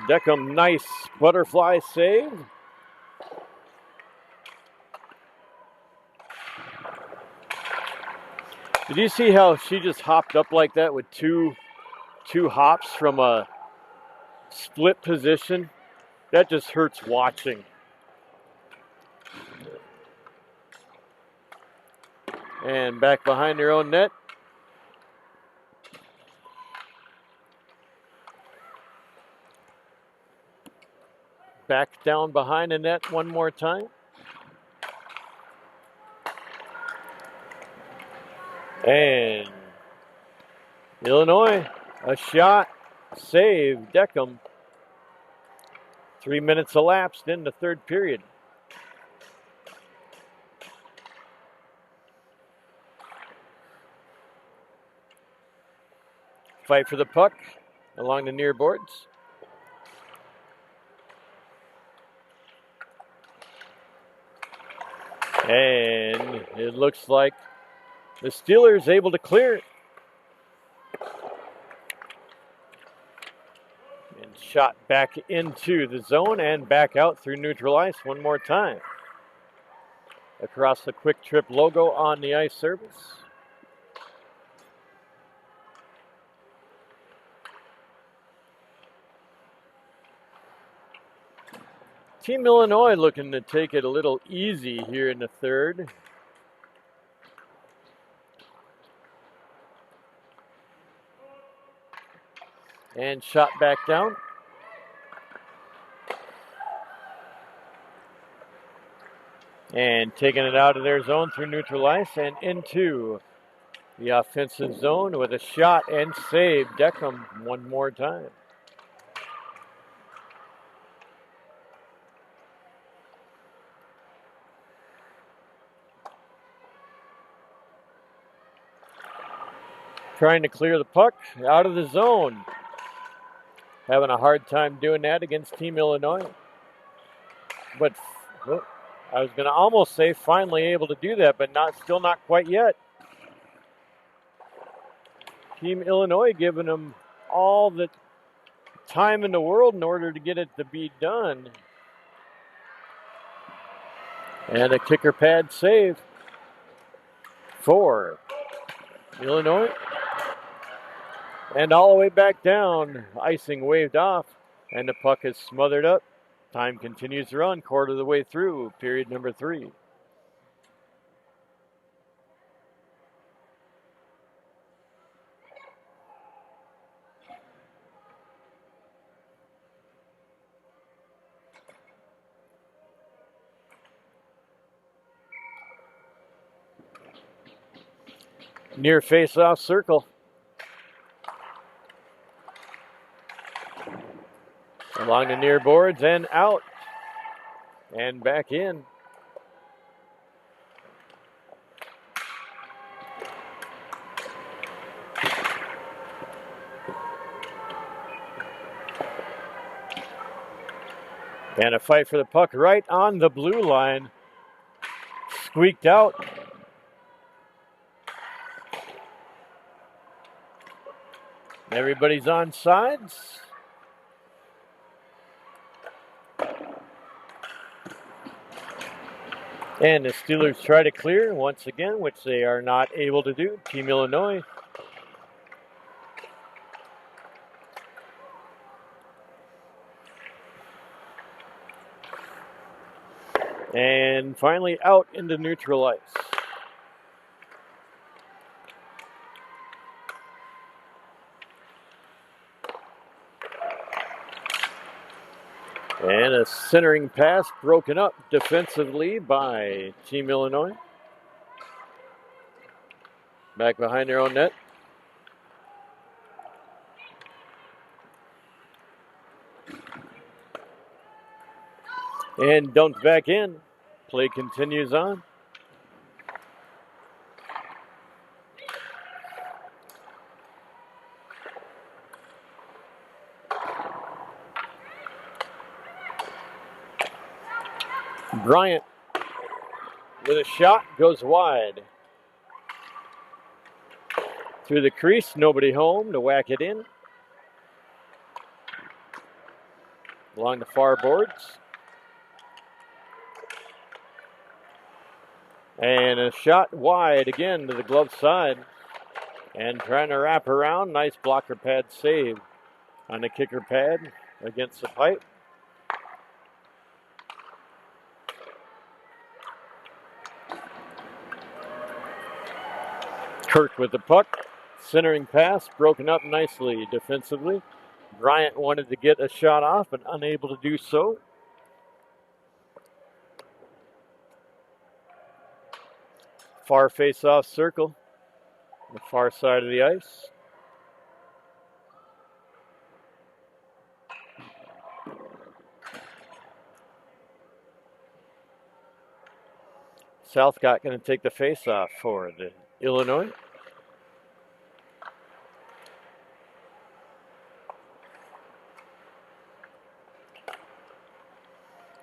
Deckham, nice butterfly save. Did you see how she just hopped up like that with two hops from a split position? That just hurts watching. And back behind their own net. Back down behind the net one more time. And Illinois, a shot, save, Deckham. 3 minutes elapsed in the third period. Fight for the puck along the near boards. And it looks like the Steelers able to clear it. And shot back into the zone and back out through neutral ice one more time. Across the Quick Trip logo on the ice surface. Team Illinois looking to take it a little easy here in the third. And shot back down. And taking it out of their zone through neutral ice and into the offensive zone with a shot and save. Deckham one more time. Trying to clear the puck out of the zone. Having a hard time doing that against Team Illinois. But I was going to almost say finally able to do that, but still not quite yet. Team Illinois giving them all the time in the world in order to get it to be done. And a kicker pad save. for Illinois. And all the way back down, icing waved off, and the puck is smothered up. Time continues to run, quarter of the way through, period number 3. Near face-off circle. Along the near boards and out. And back in. And a fight for the puck right on the blue line. Squeaked out. Everybody's on sides. And the Steelers try to clear once again, which they are not able to do. Team Illinois. And finally out into neutral ice. And a centering pass broken up defensively by Team Illinois. Back behind their own net. And dumped back in. Play continues on. Bryant with a shot goes wide. Through the crease, nobody home to whack it in. Along the far boards. And a shot wide again to the glove side. And trying to wrap around. Nice blocker pad save on the kicker pad against the pipe. Kirk with the puck. Centering pass broken up nicely defensively. Bryant wanted to get a shot off but unable to do so. Far face-off circle. The far side of the ice. Southcott going to take the face-off for the Illinois.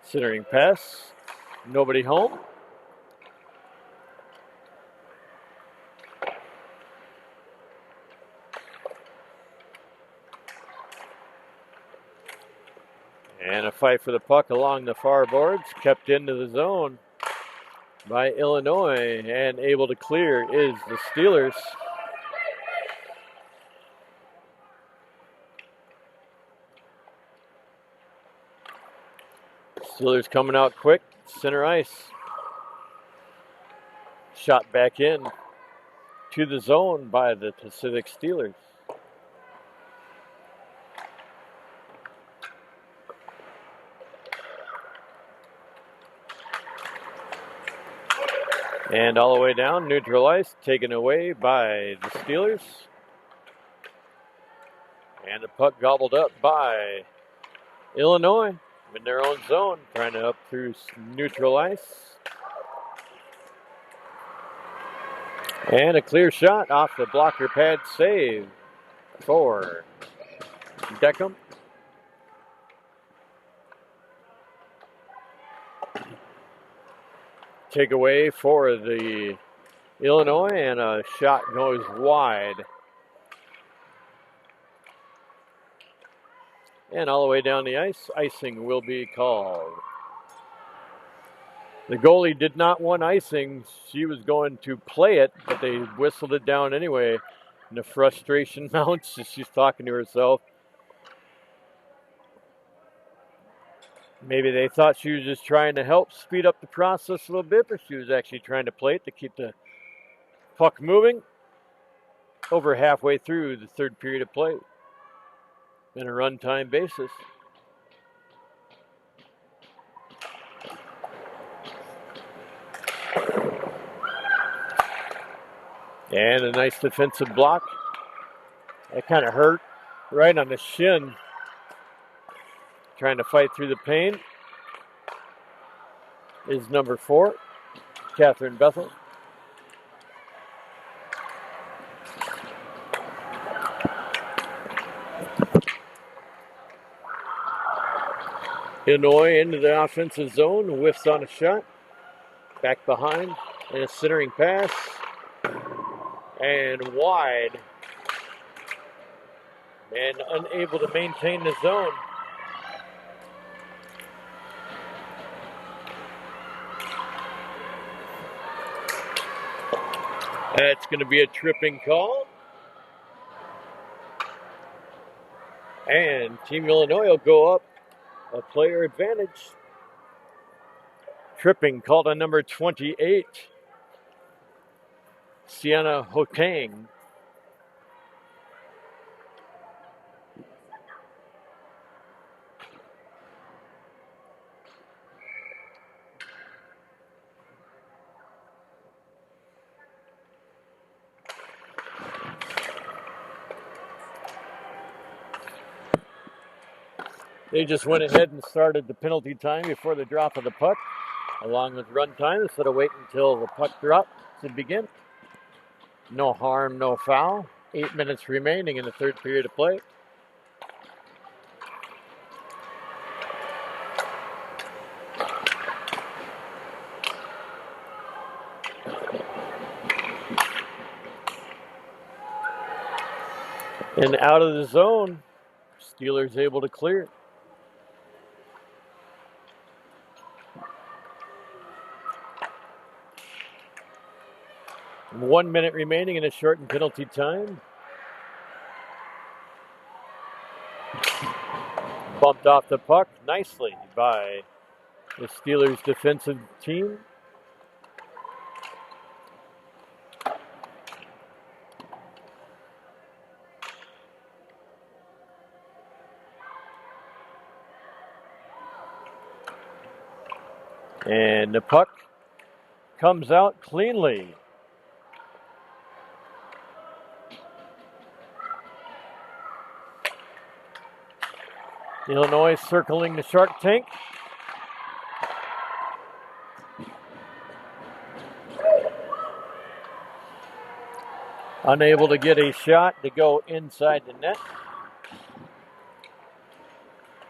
Centering pass. Nobody home. And a fight for the puck along the far boards. Kept into the zone by Illinois. And able to clear is the Steelers. Steelers coming out quick. Center ice. Shot back in to the zone by the Pacific Steelers. And all the way down, neutral ice, taken away by the Steelers. And the puck gobbled up by Illinois in their own zone, trying to up through neutral ice. And a clear shot off the blocker pad save for Deckham. Takeaway for the Illinois, and a shot goes wide. And all the way down the ice, icing will be called. The goalie did not want icing. She was going to play it, but they whistled it down anyway. And the frustration mounts as she's talking to herself. Maybe they thought she was just trying to help speed up the process a little bit, but she was actually trying to play it to keep the puck moving. Over halfway through the third period of play on a run-time basis. And a nice defensive block. That kind of hurt right on the shin. Trying to fight through the pain is number 4, Catherine Bethel. Illinois into the offensive zone, whiffs on a shot. Back behind, and a centering pass. And wide. And unable to maintain the zone. That's going to be a tripping call. And Team Illinois will go up a player advantage. Tripping called on number 28, Sienna Hotang. They just went ahead and started the penalty time before the drop of the puck, along with run time, instead of waiting until the puck drop to begin. No harm, no foul. 8 minutes remaining in the third period of play. And out of the zone, Steelers able to clear. And 1 minute remaining in a shortened penalty time. Bumped off the puck nicely by the Steelers defensive team. And the puck comes out cleanly. Illinois circling the Shark Tank. Unable to get a shot to go inside the net.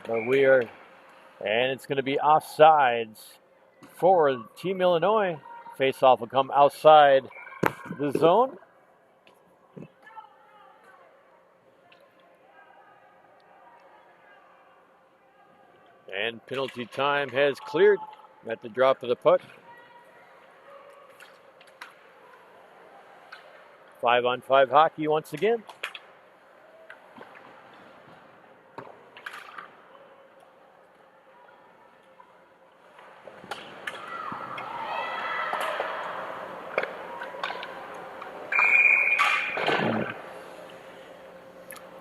But and it's going to be offsides for Team Illinois. Face-off will come outside the zone. And penalty time has cleared at the drop of the puck. 5-on-5 hockey once again.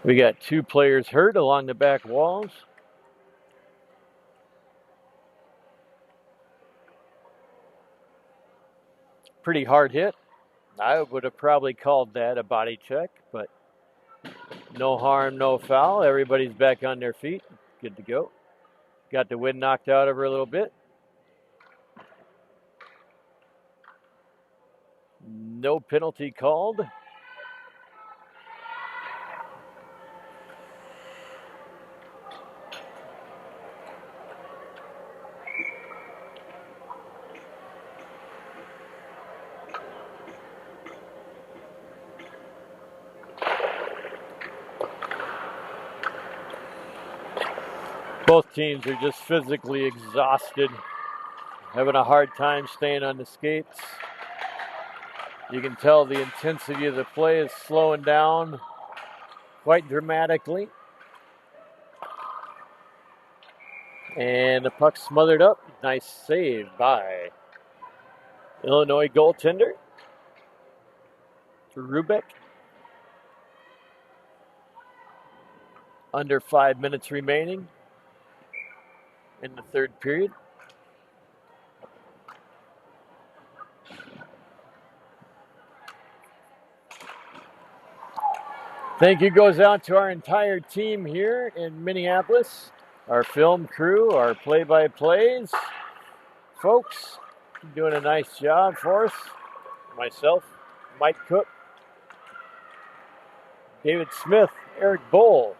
We got 2 players hurt along the back walls. Pretty hard hit. I would have probably called that a body check, but no harm, no foul. Everybody's back on their feet. Good to go. Got the wind knocked out of her a little bit. No penalty called. Both teams are just physically exhausted having a hard time staying on the skates. You can tell the intensity of the play is slowing down quite dramatically. And the puck smothered up. Nice save by Illinois goaltender Rubek. Under 5 minutes remaining in the third period. Thank you goes out to our entire team here in Minneapolis, our film crew, our play-by-plays. Folks, doing a nice job for us. Myself, Mike Cook, David Smith, Eric Bowl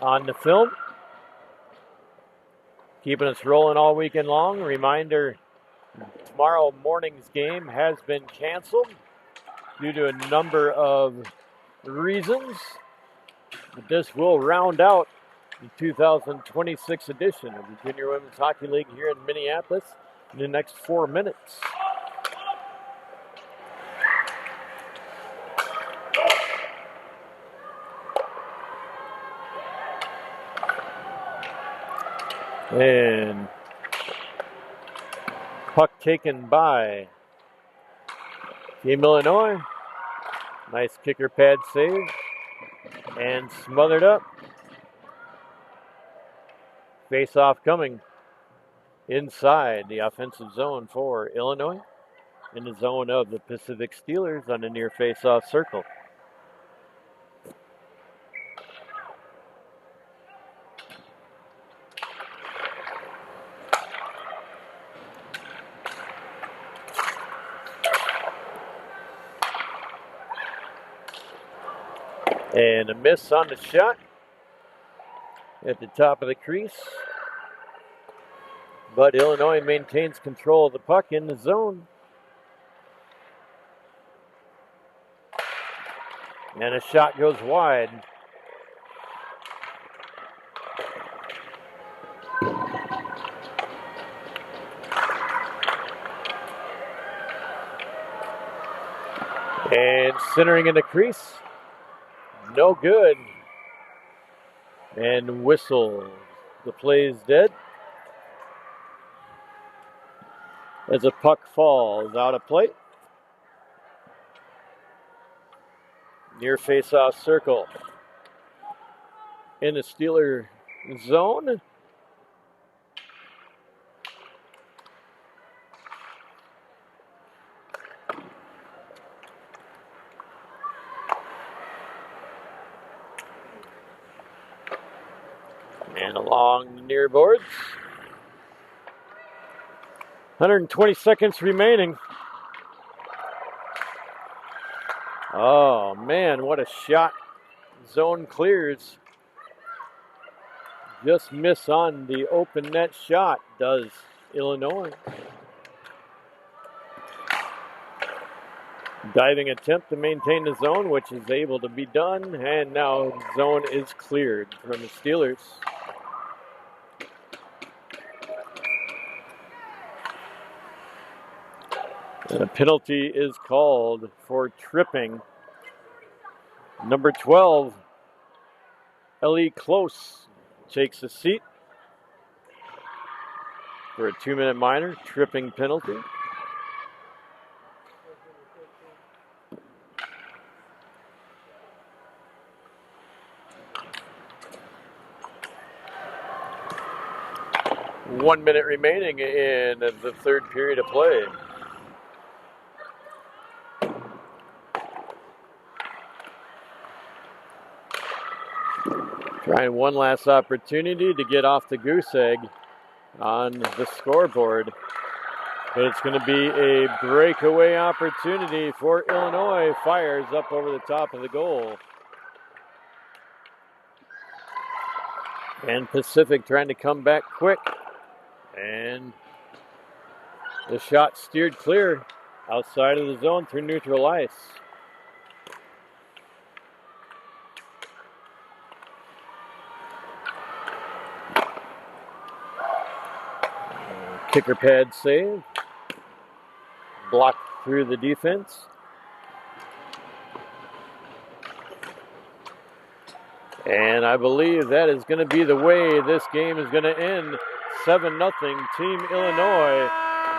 on the film. Keeping us rolling all weekend long. Reminder, tomorrow morning's game has been canceled due to a number of reasons. But this will round out the 2026 edition of the Junior Women's Hockey League here in Minneapolis in the next 4 minutes. And puck taken by Team Illinois. Nice kicker pad save. And smothered up. Face-off coming inside the offensive zone for Illinois. In the zone of the Pacific Steelers on the near face-off circle. And a miss on the shot at the top of the crease. But Illinois maintains control of the puck in the zone. And a shot goes wide. And centering in the crease. No good. And whistle. The play is dead. As a puck falls out of play. Near face-off circle. In the Steeler zone. And along the near boards. 120 seconds remaining. Oh, man, what a shot. Zone clears. Just miss on the open net shot, does Illinois. Diving attempt to maintain the zone, which is able to be done. And now zone is cleared from the Steelers. And a penalty is called for tripping. Number 12, Ellie Close, takes a seat for a 2-minute minor tripping penalty. One minute remaining in the third period of play. Trying one last opportunity to get off the goose egg on the scoreboard. But it's going to be a breakaway opportunity for Illinois. Fires up over the top of the goal. And Pacific trying to come back quick. And the shot steered clear outside of the zone through neutral ice. Kicker pad save. Blocked through the defense. And I believe that is going to be the way this game is going to end. 7-0. Team Illinois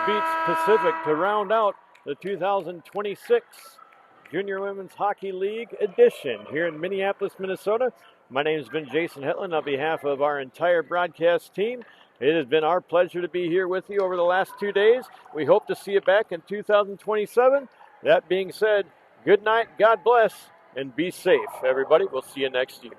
beats Pacific to round out the 2026 Junior Women's Hockey League edition here in Minneapolis, Minnesota. My name has been Jason Hetland on behalf of our entire broadcast team. It has been our pleasure to be here with you over the last 2 days. We hope to see you back in 2027. That being said, good night, God bless, and be safe, everybody. We'll see you next year.